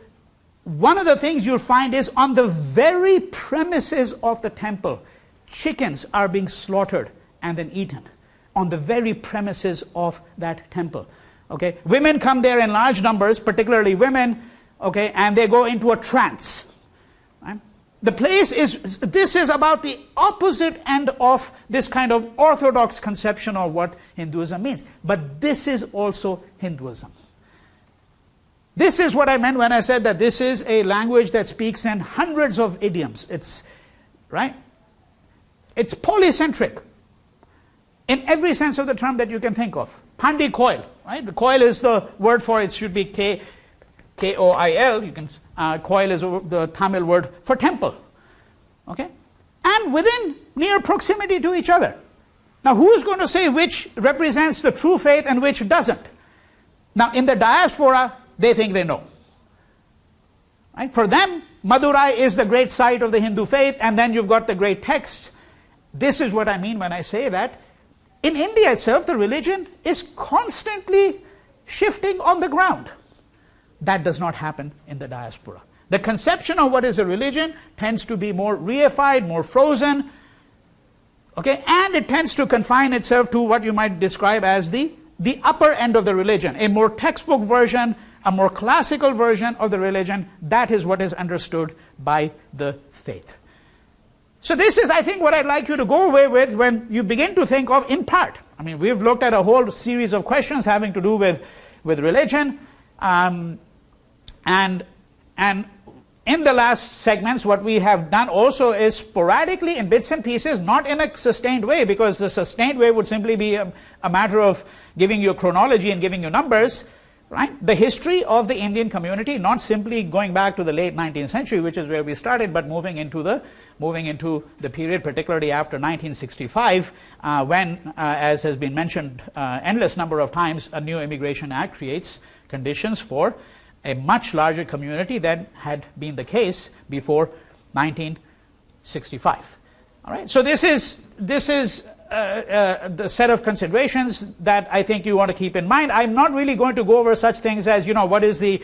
one of the things you'll find is on the very premises of the temple, chickens are being slaughtered and then eaten on the very premises of that temple. Okay? Women come there in large numbers, particularly women, okay, and they go into a trance. Right? The place this is about the opposite end of this kind of orthodox conception of what Hinduism means. But this is also Hinduism. This is what I meant when I said that this is a language that speaks in hundreds of idioms. It's polycentric in every sense of the term that you can think of. Pandi Koil, right? The Koil is the word for it. Should be K-O-I-L. You can Koil is the Tamil word for temple. Okay, and within near proximity to each other. Now, who is going to say which represents the true faith and which doesn't? Now, in the diaspora, they think they know. Right? For them, Madurai is the great site of the Hindu faith, and then you've got the great texts. This is what I mean when I say that in India itself, the religion is constantly shifting on the ground. That does not happen in the diaspora. The conception of what is a religion tends to be more reified, more frozen, okay, and it tends to confine itself to what you might describe as the upper end of the religion, a more textbook version, a more classical version of the religion. That is what is understood by the faith. So this is, I think, what I'd like you to go away with when you begin to think of, in part. I mean, we've looked at a whole series of questions having to do with religion, and in the last segments, what we have done also is sporadically in bits and pieces, not in a sustained way, because the sustained way would simply be a matter of giving you a chronology and giving you numbers, right? The history of the Indian community, not simply going back to the late 19th century, which is where we started, but moving into the period, particularly after 1965, when, as has been mentioned endless number of times, a new Immigration Act creates conditions for a much larger community than had been the case before 1965. All right. So this is the set of considerations that I think you want to keep in mind. I'm not really going to go over such things as, what is the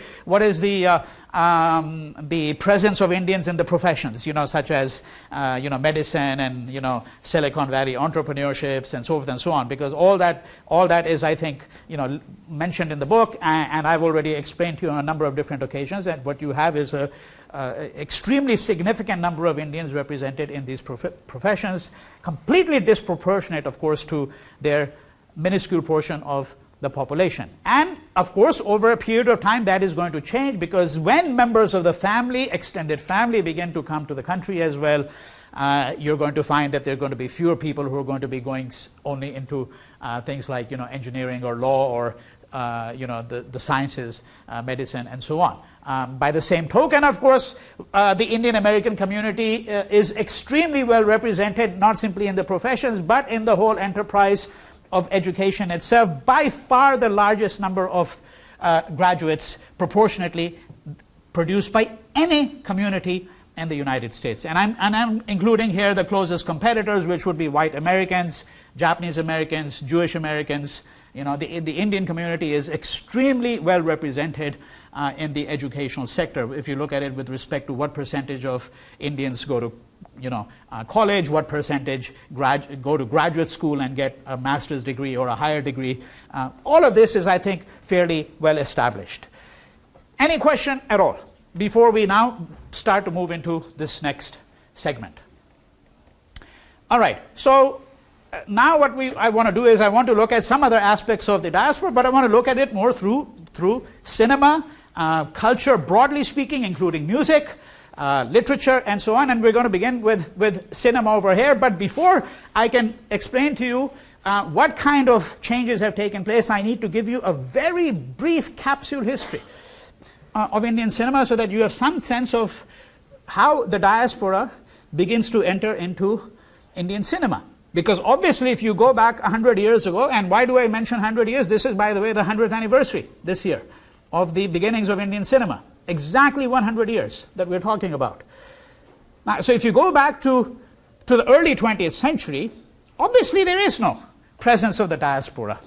presence of Indians in the professions, such as, medicine and, Silicon Valley entrepreneurships and so forth and so on, because all that is, I think, mentioned in the book, and I've already explained to you on a number of different occasions that what you have is a extremely significant number of Indians represented in these professions, completely disproportionate, of course, to their minuscule portion of the population. And, of course, over a period of time, that is going to change, because when members of the family, extended family, begin to come to the country as well, you're going to find that there are going to be fewer people who are going to be going only into things like, engineering or law or, the sciences, medicine, and so on. By the same token, of course, the Indian American community is extremely well represented, not simply in the professions, but in the whole enterprise of education itself. By far the largest number of graduates proportionately produced by any community in the United States. And I'm including here the closest competitors, which would be white Americans, Japanese Americans, Jewish Americans. The Indian community is extremely well represented in the educational sector. If you look at it with respect to what percentage of Indians go to college, what percentage go to graduate school and get a master's degree or a higher degree, all of this is, I think, fairly well established. Any question at all before we now start to move into this next segment? All right, so now what I want to do is I want to look at some other aspects of the diaspora, but I want to look at it more through cinema, culture broadly speaking, including music, literature, and so on. And we're going to begin with cinema over here. But before I can explain to you what kind of changes have taken place, I need to give you a very brief capsule history of Indian cinema so that you have some sense of how the diaspora begins to enter into Indian cinema. Because obviously, if you go back 100 years ago, and why do I mention 100 years? This is, by the way, the 100th anniversary this year of the beginnings of Indian cinema. Exactly 100 years that we're talking about. Now, so if you go back to the early 20th century, obviously there is no presence of the diaspora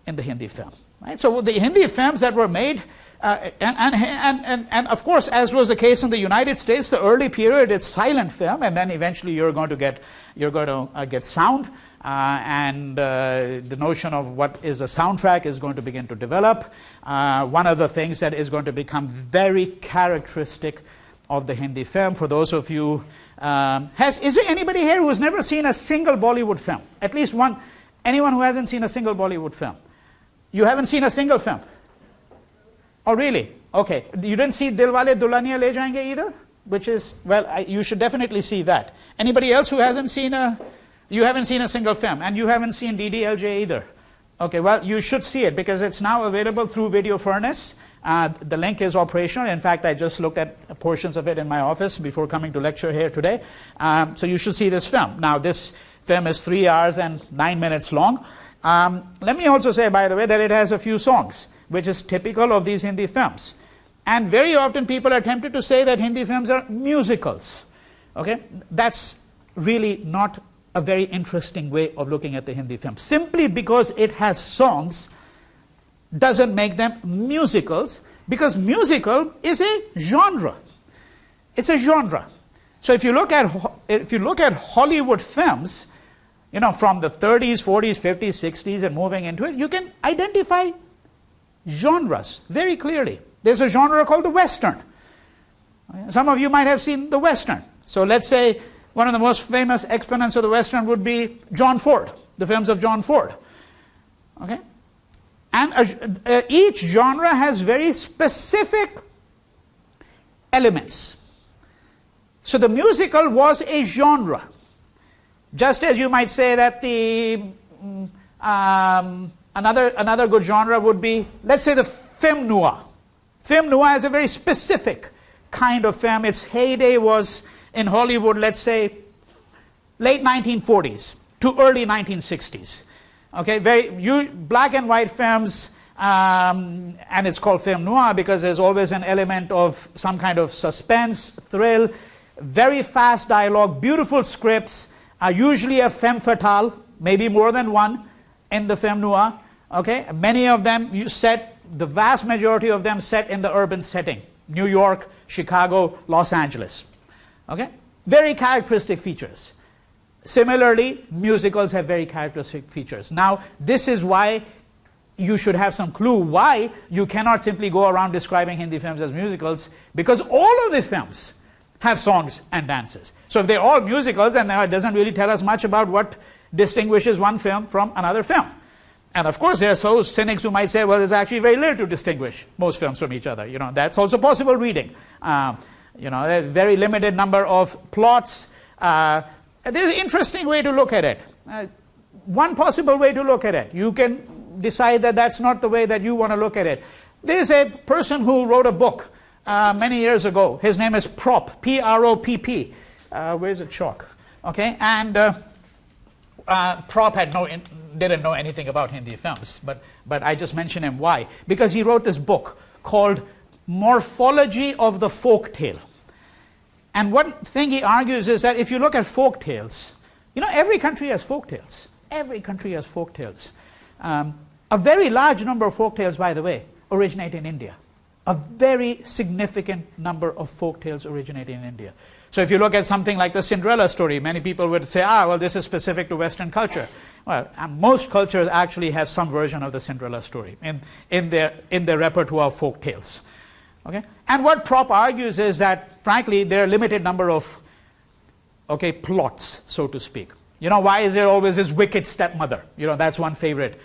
in the Hindi film. Right? So the Hindi films that were made, and of course, as was the case in the United States, the early period it's silent film, and then eventually you're going to get sound, and the notion of what is a soundtrack is going to begin to develop. One of the things that is going to become very characteristic of the Hindi film, for those of you, is there anybody here who has never seen a single Bollywood film? At least one. Anyone who hasn't seen a single Bollywood film? You haven't seen a single film? Oh, really? Okay. You didn't see Dilwale Dulhaniya Le Jayenge either? Which is, well, you should definitely see that. Anybody else who hasn't seen you haven't seen a single film, and you haven't seen DDLJ either? Okay, well, you should see it because it's now available through Video Furnace. The link is operational. In fact, I just looked at portions of it in my office before coming to lecture here today. So you should see this film. Now, this film is 3 hours and 9 minutes long. Let me also say, by the way, that it has a few songs, which is typical of these Hindi films. And very often people are tempted to say that Hindi films are musicals. Okay? That's really not a very interesting way of looking at the Hindi film. Simply because it has songs doesn't make them musicals, because musical is a genre. It's a genre. So if you look at Hollywood films, from the 30s, 40s, 50s, 60s, and moving into it, you can identify genres very clearly. There's a genre called the Western. Some of you might have seen the Western. So let's say one of the most famous exponents of the Western would be John Ford, the films of John Ford. Okay? And each genre has very specific elements. So the musical was a genre. Just as you might say that the another good genre would be, let's say, the film noir. Film noir is a very specific kind of film. Its heyday was in Hollywood, let's say, late 1940s to early 1960s. Okay, black and white films, and it's called film noir because there's always an element of some kind of suspense, thrill, very fast dialogue, beautiful scripts, usually a femme fatale, maybe more than one in the film noir. Okay, many of them the vast majority of them set in the urban setting: New York, Chicago, Los Angeles. Okay, very characteristic features. Similarly, musicals have very characteristic features. Now, this is why you should have some clue why you cannot simply go around describing Hindi films as musicals, because all of the films have songs and dances. So if they're all musicals, then it doesn't really tell us much about what distinguishes one film from another film. And of course, there are so cynics who might say, well, there's actually very little to distinguish most films from each other. That's also possible reading. There's a very limited number of plots. There's an interesting way to look at it. One possible way to look at it. You can decide that that's not the way that you want to look at it. There's a person who wrote a book many years ago. His name is Prop, P-R-O-P-P. Where's it, chalk? Okay, and Prop didn't know anything about Hindi films, but I just mention him. Why? Because he wrote this book called Morphology of the Folk Tale. And one thing he argues is that if you look at folk tales, every country has folk tales. Every country has folk tales. A very large number of folk tales, by the way, originate in India. A very significant number of folk tales originate in India. So if you look at something like the Cinderella story, many people would say, well, this is specific to Western culture. Well, most cultures actually have some version of the Cinderella story in their repertoire of folk tales. Okay? And what Prop argues is that, frankly, there are a limited number of plots, so to speak. Why is there always this wicked stepmother? That's one favorite,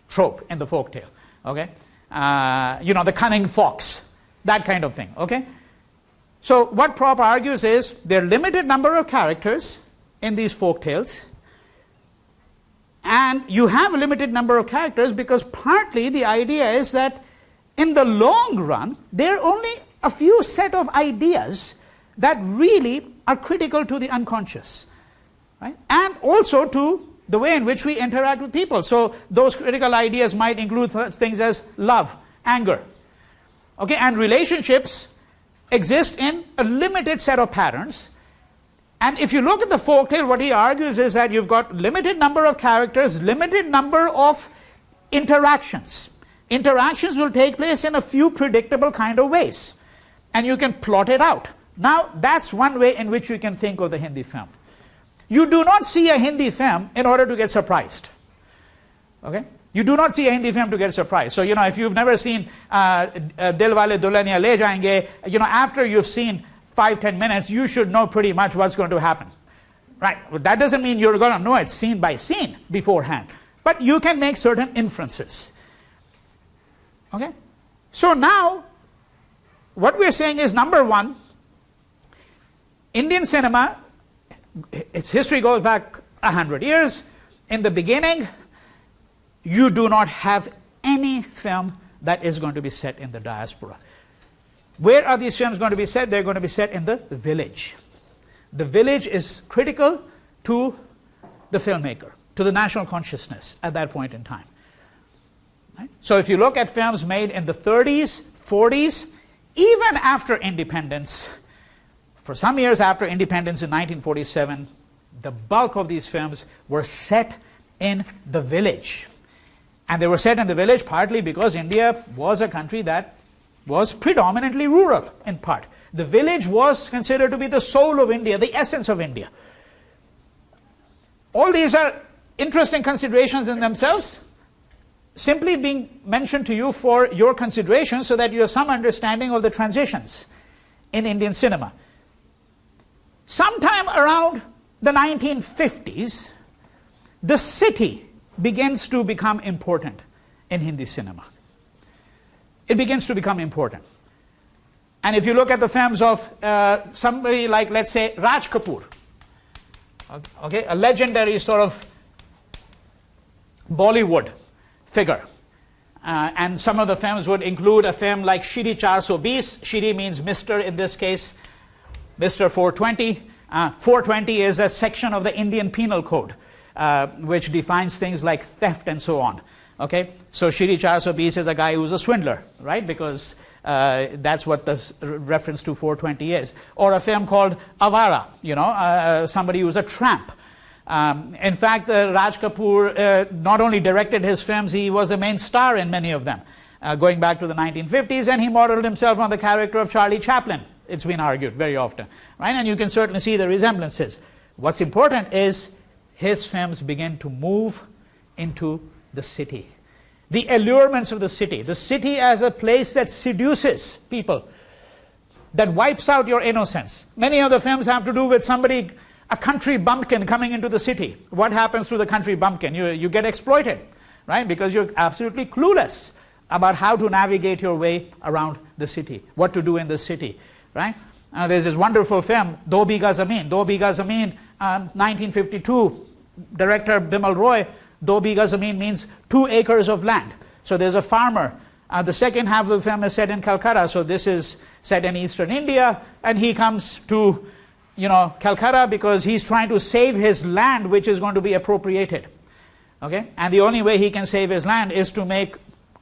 trope in the folk tale. Okay? The cunning fox, that kind of thing. Okay? So what Prop argues is there are limited number of characters in these folk tales, and you have a limited number of characters because partly the idea is that in the long run, there are only a few set of ideas that really are critical to the unconscious, right? And also to the way in which we interact with people. So those critical ideas might include things as love, anger, okay, and relationships exist in a limited set of patterns. And if you look at the folktale, what he argues is that you've got limited number of characters, limited number of interactions. Interactions will take place in a few predictable kind of ways, and you can plot it out. Now, that's one way in which you can think of the Hindi film. You do not see a Hindi film in order to get surprised. Okay? You do not see a Hindi film to get surprised. So, if you've never seen Dil Wale Dulhaniya Le Jayenge, after you've seen 5-10 minutes, you should know pretty much what's going to happen. Right? But that doesn't mean you're going to know it scene by scene beforehand. But you can make certain inferences. Okay? So now, what we're saying is, number one, Indian cinema, its history goes back 100 years. In the beginning, you do not have any film that is going to be set in the diaspora. Where are these films going to be set? They're going to be set in the village. The village is critical to the filmmaker, to the national consciousness at that point in time. Right? So if you look at films made in the 30s, 40s, even after independence, for some years after independence in 1947, the bulk of these films were set in the village. And they were set in the village partly because India was a country that was predominantly rural in part. The village was considered to be the soul of India, the essence of India. All these are interesting considerations in themselves, simply being mentioned to you for your consideration so that you have some understanding of the transitions in Indian cinema. Sometime around the 1950s, the city begins to become important in Hindi cinema. It begins to become important. And if you look at the films of somebody like, let's say, Raj Kapoor, okay, a legendary sort of Bollywood figure. And some of the films would include a film like Shri 420. Shri means Mr. in this case, Mr. 420. 420 is a section of the Indian Penal Code, which defines things like theft and so on. Okay, so Shri 420 is a guy who's a swindler, right? Because that's what the reference to 420 is. Or a film called Avara, somebody who's a tramp. In fact, Raj Kapoor not only directed his films, he was the main star in many of them, going back to the 1950s, and he modeled himself on the character of Charlie Chaplin, it's been argued very often, right? And you can certainly see the resemblances. What's important is his films begin to move into the city. The allurements of the city as a place that seduces people, that wipes out your innocence. Many of the films have to do with somebody, a country bumpkin coming into the city. What happens to the country bumpkin? You get exploited, right? Because you're absolutely clueless about how to navigate your way around the city, what to do in the city, right? There's this wonderful film, Do Biga Zameen. Do Biga Zameen, 1952, director Bimal Roy. Do Biga Zameen means 2 acres of land. So there's a farmer. The second half of the film is set in Calcutta, so this is set in eastern India, and he comes to, Calcutta because he's trying to save his land, which is going to be appropriated. Okay, and the only way he can save his land is to make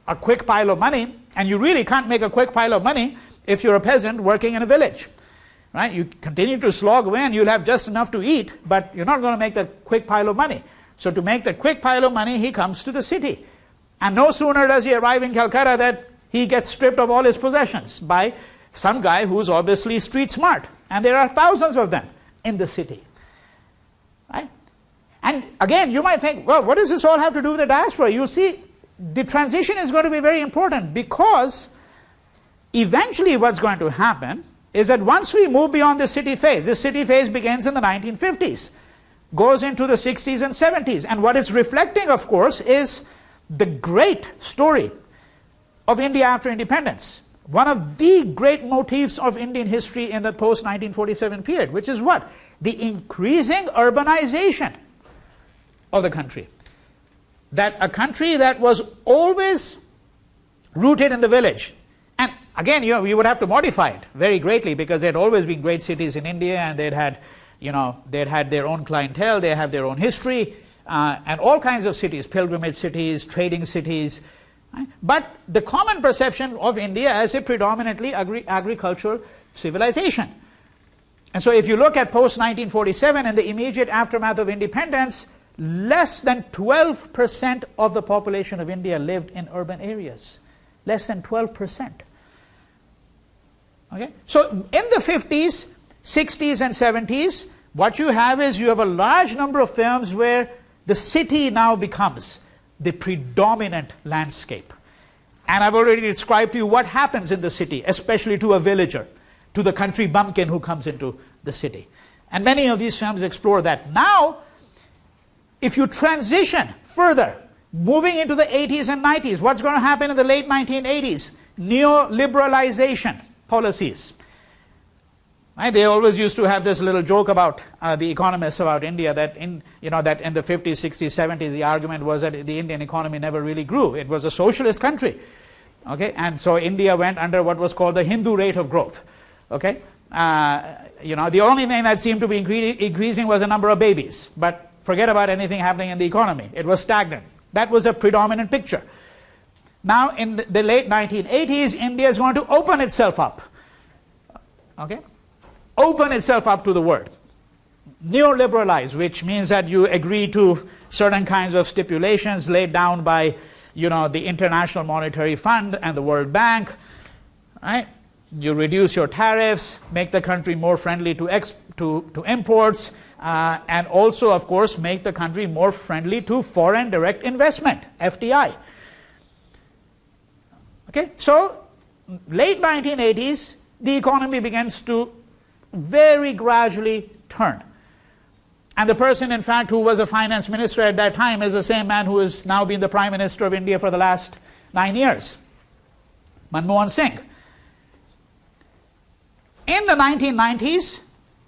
a quick pile of money, and you really can't make a quick pile of money if you're a peasant working in a village, right? You continue to slog away and you'll have just enough to eat, but you're not going to make that quick pile of money. So to make that quick pile of money, he comes to the city. And no sooner does he arrive in Calcutta that he gets stripped of all his possessions by some guy who's obviously street smart. And there are thousands of them in the city, right? And again, you might think, well, what does this all have to do with the diaspora? You'll see the transition is going to be very important, because eventually what's going to happen is that once we move beyond this city phase begins in the 1950s, goes into the 60s and 70s. And what it's reflecting, of course, is the great story of India after independence. One of the great motifs of Indian history in the post-1947 period, which is what? The increasing urbanization of the country. That a country that was always rooted in the village. And again, we would have to modify it very greatly, because there had always been great cities in India, and they'd had their own clientele, they have their own history, and all kinds of cities, pilgrimage cities, trading cities. Right? But the common perception of India as a predominantly agricultural civilization. And so if you look at post-1947 and the immediate aftermath of independence, less than 12% of the population of India lived in urban areas. Less than 12%. Okay? So in the 50s, 60s and 70s, what you have is you have a large number of films where the city now becomes the predominant landscape. And I've already described to you what happens in the city, especially to a villager, to the country bumpkin who comes into the city. And many of these films explore that. Now, if you transition further, moving into the 80s and 90s, what's going to happen in the late 1980s? Neoliberalization policies. Right? They always used to have this little joke about the economists about India, that in the 50s, 60s, 70s, the argument was that the Indian economy never really grew. It was a socialist country. Okay? And so India went under what was called the Hindu rate of growth. Okay? The only thing that seemed to be increasing was the number of babies. But forget about anything happening in the economy. It was stagnant. That was a predominant picture. Now, in the late 1980s, India is going to open itself up. Okay? Open itself up to the world. Neoliberalize, which means that you agree to certain kinds of stipulations laid down by, the International Monetary Fund and the World Bank. Right? You reduce your tariffs, make the country more friendly to imports, and also, of course, make the country more friendly to foreign direct investment, FDI. Okay, so late 1980s, the economy begins to very gradually turn. And the person, in fact, who was a finance minister at that time is the same man who has now been the Prime Minister of India for the last 9 years, Manmohan Singh. In the 1990s,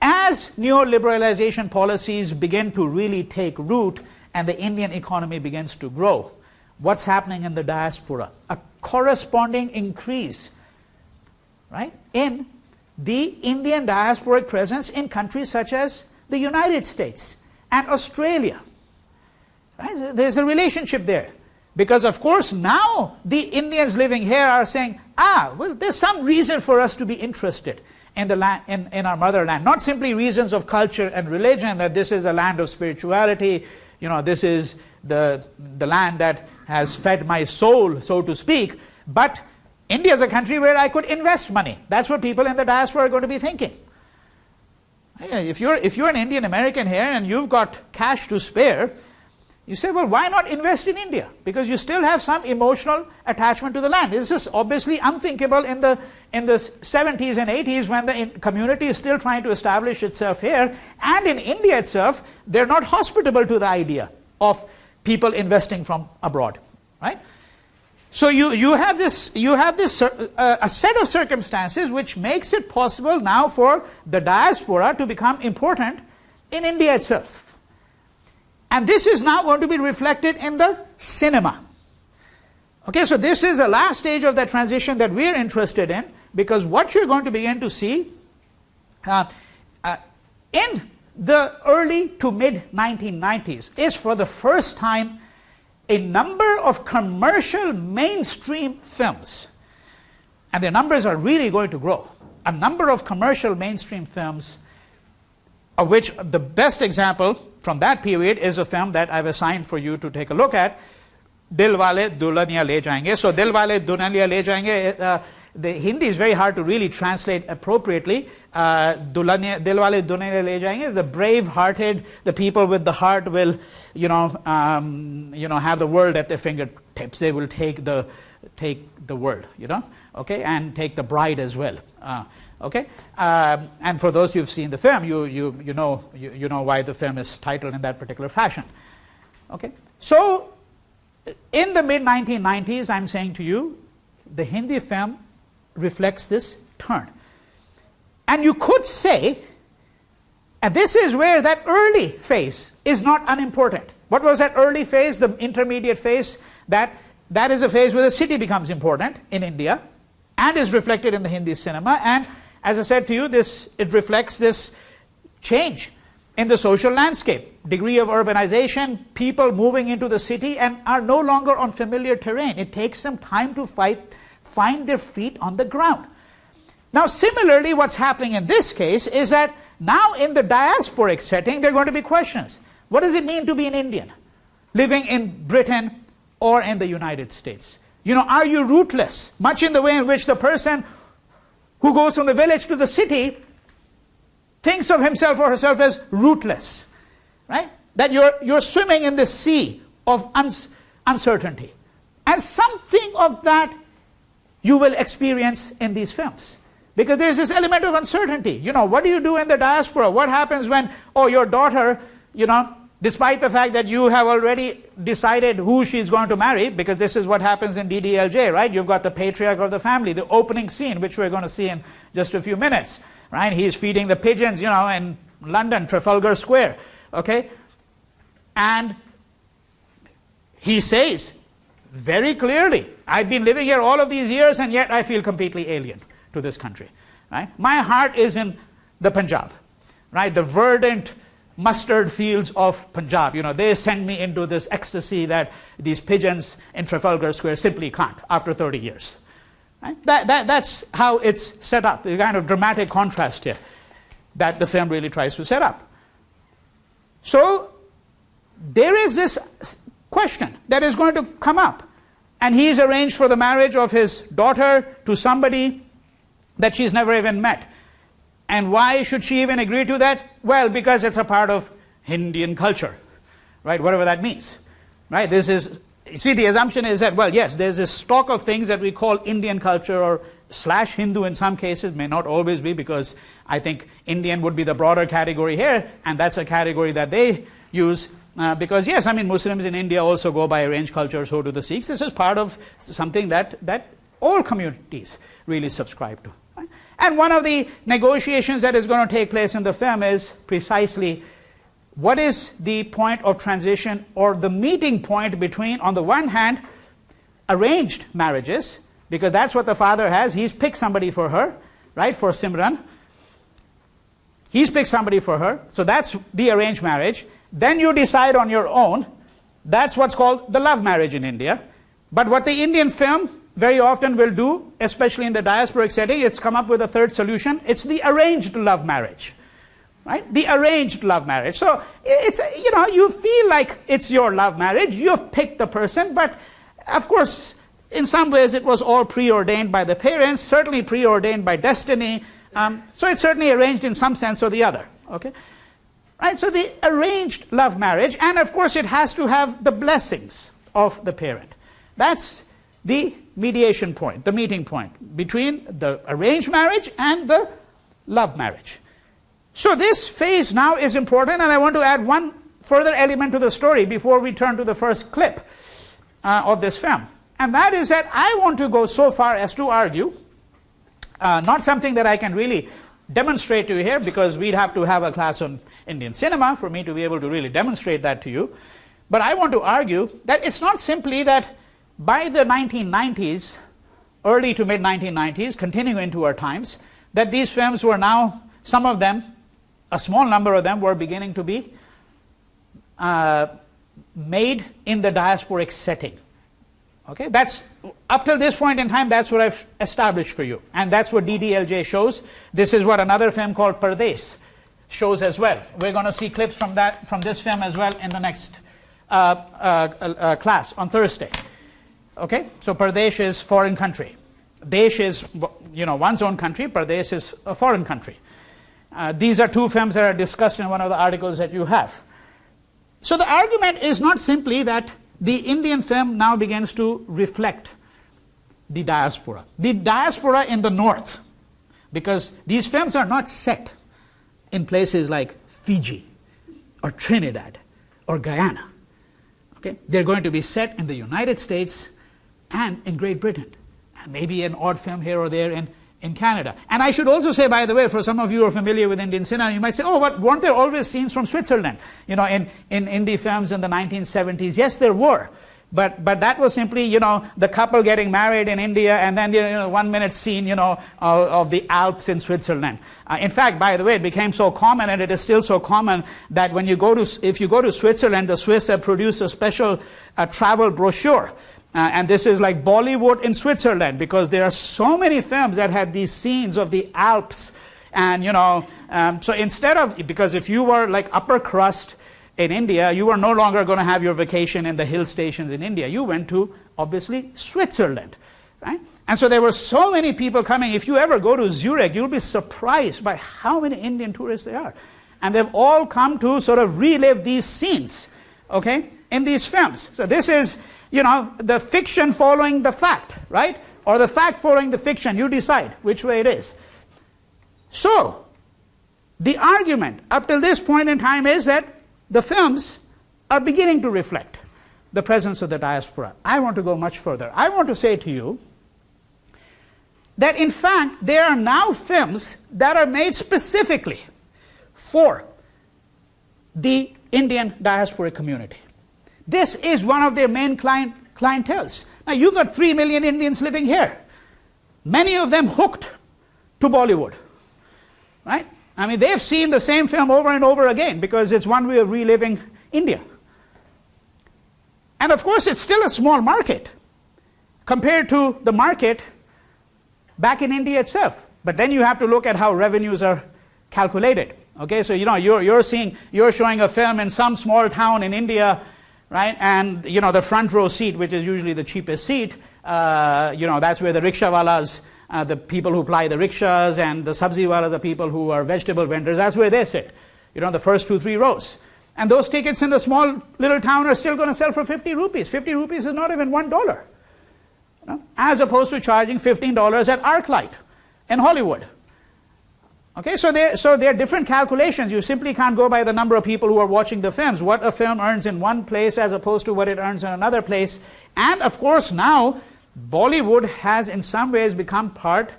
as neoliberalization policies begin to really take root and the Indian economy begins to grow, what's happening in the diaspora? A corresponding increase, right, in the Indian diasporic presence in countries such as the United States and Australia. Right? There's a relationship there. Because, of course, now the Indians living here are saying, well, there's some reason for us to be interested in the land, in our motherland. Not simply reasons of culture and religion, that this is a land of spirituality, this is the land that has fed my soul, so to speak, but India is a country where I could invest money. That's what people in the diaspora are going to be thinking. If you're an Indian American here and you've got cash to spare, you say, well, why not invest in India? Because you still have some emotional attachment to the land. This is obviously unthinkable in the 70s and 80s when the community is still trying to establish itself here. And in India itself, they're not hospitable to the idea of people investing from abroad, right? So you have a set of circumstances which makes it possible now for the diaspora to become important in India itself. And this is now going to be reflected in the cinema. Okay, so this is the last stage of that transition that we're interested in, because what you're going to begin to see in the early to mid 1990s is for the first time a number of commercial mainstream films, and their numbers are really going to grow, a number of commercial mainstream films, of which the best example from that period is a film that I've assigned for you to take a look at, Dilwale Dulhaniya Le Jayenge. So Dilwale Dulhaniya Le Jayenge, the Hindi is very hard to really translate appropriately. Dilwale Dulhaniya Le Jayenge, the brave-hearted, the people with the heart will, have the world at their fingertips. They will take the world, okay, and take the bride as well. Okay, and for those who've seen the film, you know why the film is titled in that particular fashion. Okay, so in the mid 1990s, I'm saying to you, the Hindi film reflects this turn, and you could say, and this is where that early phase is not unimportant. What was that early phase? The intermediate phase. That is a phase where the city becomes important in India, and is reflected in the Hindi cinema. And as I said to you, it reflects this change in the social landscape, degree of urbanization, people moving into the city and are no longer on familiar terrain. It takes them time to find their feet on the ground. Now, similarly, what's happening in this case is that now in the diasporic setting, there are going to be questions. What does it mean to be an Indian living in Britain or in the United States? Are you rootless? Much in the way in which the person who goes from the village to the city thinks of himself or herself as rootless, right? That you're swimming in the sea of uncertainty. And something of that you will experience in these films. Because there's this element of uncertainty. What do you do in the diaspora? What happens when, your daughter, despite the fact that you have already decided who she's going to marry, because this is what happens in DDLJ, right? You've got the patriarch of the family, the opening scene, which we're going to see in just a few minutes, right? He's feeding the pigeons, in London, Trafalgar Square, okay? And he says very clearly, I've been living here all of these years and yet I feel completely alien to this country, right? My heart is in the Punjab, right? The verdant mustard fields of Punjab. They send me into this ecstasy that these pigeons in Trafalgar Square simply can't after 30 years. Right? That's how it's set up, the kind of dramatic contrast here that the film really tries to set up. So there is this question that is going to come up, and he's arranged for the marriage of his daughter to somebody that she's never even met. And why should she even agree to that? Well, because it's a part of Indian culture, right? Whatever that means, right? The assumption is that, well, yes, there's this stock of things that we call Indian culture or / Hindu in some cases, may not always be, because I think Indian would be the broader category here, and that's a category that they use, because yes, Muslims in India also go by arranged culture, so do the Sikhs. This is part of something that all communities really subscribe to. And one of the negotiations that is going to take place in the film is precisely what is the point of transition or the meeting point between, on the one hand, arranged marriages, because that's what the father has. He's picked somebody for her, right, for Simran. He's picked somebody for her, so that's the arranged marriage. Then you decide on your own. That's what's called the love marriage in India. But what the Indian film very often will do, especially in the diasporic setting, it's come up with a third solution. It's the arranged love marriage. Right? The arranged love marriage. So it's, you feel like it's your love marriage. You've picked the person, but of course, in some ways it was all preordained by the parents, certainly preordained by destiny. So it's certainly arranged in some sense or the other. Okay? Right? So the arranged love marriage, and of course it has to have the blessings of the parent. That's the mediation point, the meeting point between the arranged marriage and the love marriage. So this phase now is important, and I want to add one further element to the story before we turn to the first clip of this film. And that is that I want to go so far as to argue, not something that I can really demonstrate to you here, because we'd have to have a class on Indian cinema for me to be able to really demonstrate that to you. But I want to argue that it's not simply that by the 1990s, early to mid 1990s, continuing into our times, that these films were now, some of them, a small number of them, were beginning to be made in the diasporic setting. Okay, that's up till this point in time, that's what I've established for you, and that's what DDLJ shows. This is what another film called Pardes shows as well. We're going to see clips from this film as well in the next class on Thursday. Okay, so Pardes is foreign country. Desh is one's own country. Pardes is a foreign country. These are two films that are discussed in one of the articles that you have. So the argument is not simply that the Indian film now begins to reflect the diaspora. The diaspora in the north, because these films are not set in places like Fiji or Trinidad or Guyana. Okay? They're going to be set in the United States and in Great Britain, and maybe an odd film here or there in Canada. And I should also say, by the way, for some of you who are familiar with Indian cinema, you might say, oh, but weren't there always scenes from Switzerland, in indie films in the 1970s? Yes, there were. But that was simply, the couple getting married in India, and then, 1 minute scene, of the Alps in Switzerland. In fact, by the way, it became so common, and it is still so common, that when if you go to Switzerland, the Swiss have produced a special travel brochure. And this is like Bollywood in Switzerland, because there are so many films that had these scenes of the Alps. And, so instead of, because if you were like upper crust in India, you were no longer going to have your vacation in the hill stations in India. You went to, obviously, Switzerland, right? And so there were so many people coming. If you ever go to Zurich, you'll be surprised by how many Indian tourists there are. And they've all come to sort of relive these scenes, okay, in these films. So this is, the fiction following the fact, right? Or the fact following the fiction. You decide which way it is. So, the argument up till this point in time is that the films are beginning to reflect the presence of the diaspora. I want to go much further. I want to say to you that in fact there are now films that are made specifically for the Indian diasporic community. This is one of their main clienteles. Now, you got 3 million Indians living here. Many of them hooked to Bollywood, right? I mean, they've seen the same film over and over again because it's one way of reliving India. And of course, it's still a small market compared to the market back in India itself. But then you have to look at how revenues are calculated. Okay, so you're showing a film in some small town in India, right? And the front row seat, which is usually the cheapest seat, that's where the rickshawalas, the people who ply the rickshaws, and the sabziwalas, the people who are vegetable vendors, that's where they sit. The first 2-3 rows. And those tickets in the small little town are still going to sell for 50 rupees. 50 rupees is not even $1. As opposed to charging $15 at ArcLight in Hollywood. Okay, so there are different calculations. You simply can't go by the number of people who are watching the films, what a film earns in one place as opposed to what it earns in another place. And of course now, Bollywood has in some ways become part,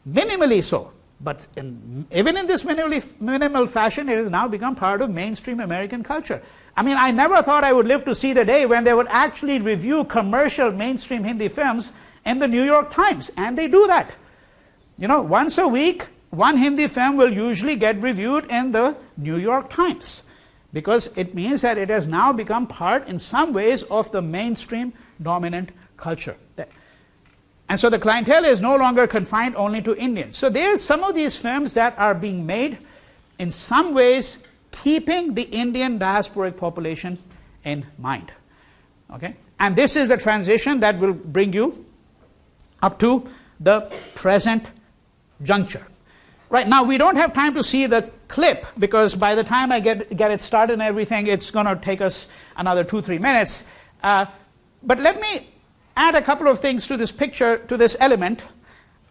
minimally so, but even in this minimal fashion, it has now become part of mainstream American culture. I mean, I never thought I would live to see the day when they would actually review commercial mainstream Hindi films in the New York Times, and they do that. Once a week, one Hindi film will usually get reviewed in the New York Times, because it means that it has now become part in some ways of the mainstream dominant culture. And so the clientele is no longer confined only to Indians. So there's some of these films that are being made in some ways keeping the Indian diasporic population in mind. Okay? And this is a transition that will bring you up to the present juncture. Right, now we don't have time to see the clip because by the time I get it started and everything, it's going to take us another 2-3 minutes. But let me add a couple of things to this picture, to this element,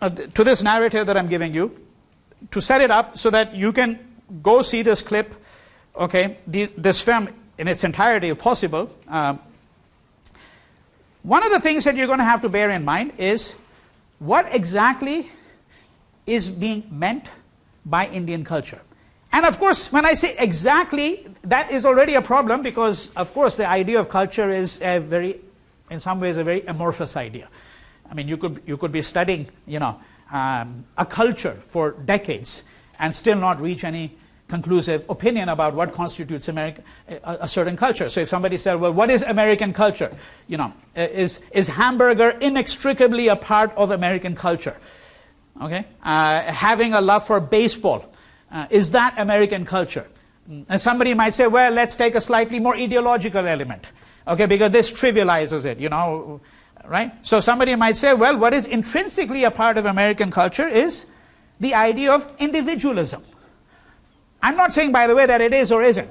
to this narrative that I'm giving you, to set it up so that you can go see this clip, okay, this film in its entirety if possible. One of the things that you're going to have to bear in mind is what exactly is being meant by Indian culture. And of course, when I say exactly, that is already a problem because, of course, the idea of culture is in some ways, a very amorphous idea. I mean, you could be studying, a culture for decades and still not reach any conclusive opinion about what constitutes a certain culture. So if somebody said, well, what is American culture? Is hamburger inextricably a part of American culture? Okay, having a love for baseball, is that American culture? And somebody might say, well, let's take a slightly more ideological element, okay, because this trivializes it, right? So somebody might say, well, what is intrinsically a part of American culture is the idea of individualism. I'm not saying, by the way, that it is or isn't.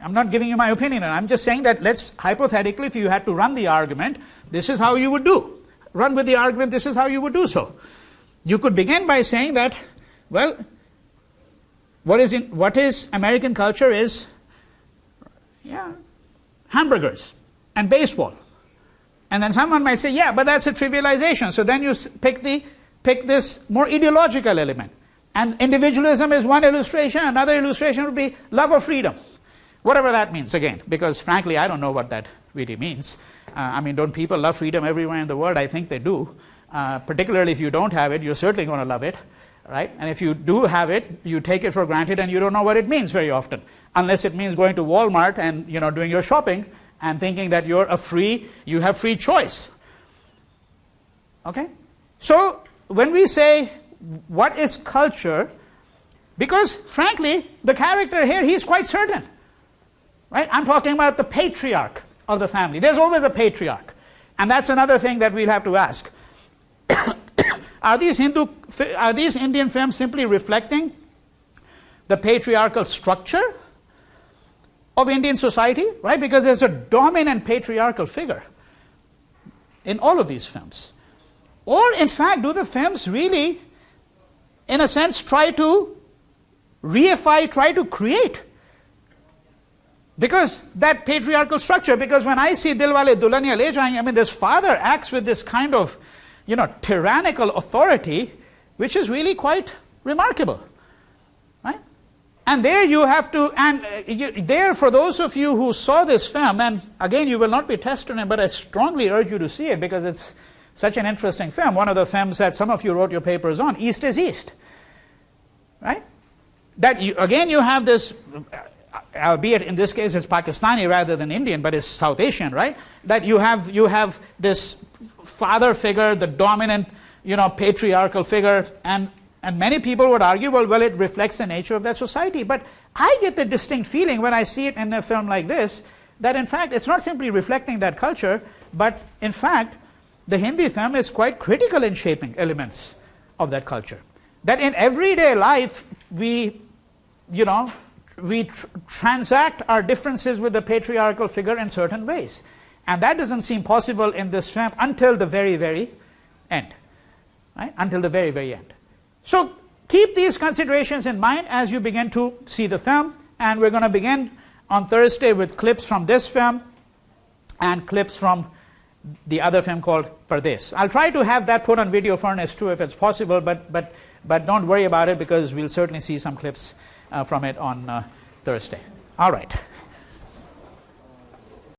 I'm not giving you my opinion. I'm just saying that let's, hypothetically, if you had to run the argument, this is how you would do. Run with the argument, this is how you would do so. You could begin by saying that, well, what is American culture is, hamburgers and baseball. And then someone might say, yeah, but that's a trivialization. So then you pick this more ideological element. And individualism is one illustration. Another illustration would be love of freedom. Whatever that means, again, because frankly, I don't know what that really means. I mean, don't people love freedom everywhere in the world? I think they do. Particularly if you don't have it, you're certainly going to love it, right? And if you do have it, you take it for granted and you don't know what it means very often, unless it means going to Walmart and doing your shopping and thinking that you have free choice. Okay? So when we say what is culture, because frankly, the character here, he's quite certain, right? I'm talking about the patriarch of the family. There's always a patriarch, and that's another thing that we'll have to ask. Are these Indian films simply reflecting the patriarchal structure of Indian society, right? Because there's a dominant patriarchal figure in all of these films. Or in fact, do the films really, in a sense, try to reify, try to create? Because that patriarchal structure, because when I see Dilwale Dulhaniya Le Jayenge, I mean, this father acts with this kind of tyrannical authority, which is really quite remarkable, right? And there you have to, there for those of you who saw this film, and again, you will not be tested on it, but I strongly urge you to see it because it's such an interesting film. One of the films that some of you wrote your papers on, East is East, right? That again, you have this, albeit in this case it's Pakistani rather than Indian, but it's South Asian, right? That you have this father figure, the dominant, patriarchal figure, and many people would argue, well, it reflects the nature of that society. But I get the distinct feeling when I see it in a film like this, that in fact it's not simply reflecting that culture, but in fact the Hindi film is quite critical in shaping elements of that culture. That in everyday life we transact our differences with the patriarchal figure in certain ways. And that doesn't seem possible in this film until the very, very end. Right? Until the very, very end. So keep these considerations in mind as you begin to see the film. And we're going to begin on Thursday with clips from this film and clips from the other film called Pardes. I'll try to have that put on video furnace too if it's possible, but don't worry about it because we'll certainly see some clips from it on Thursday. All right.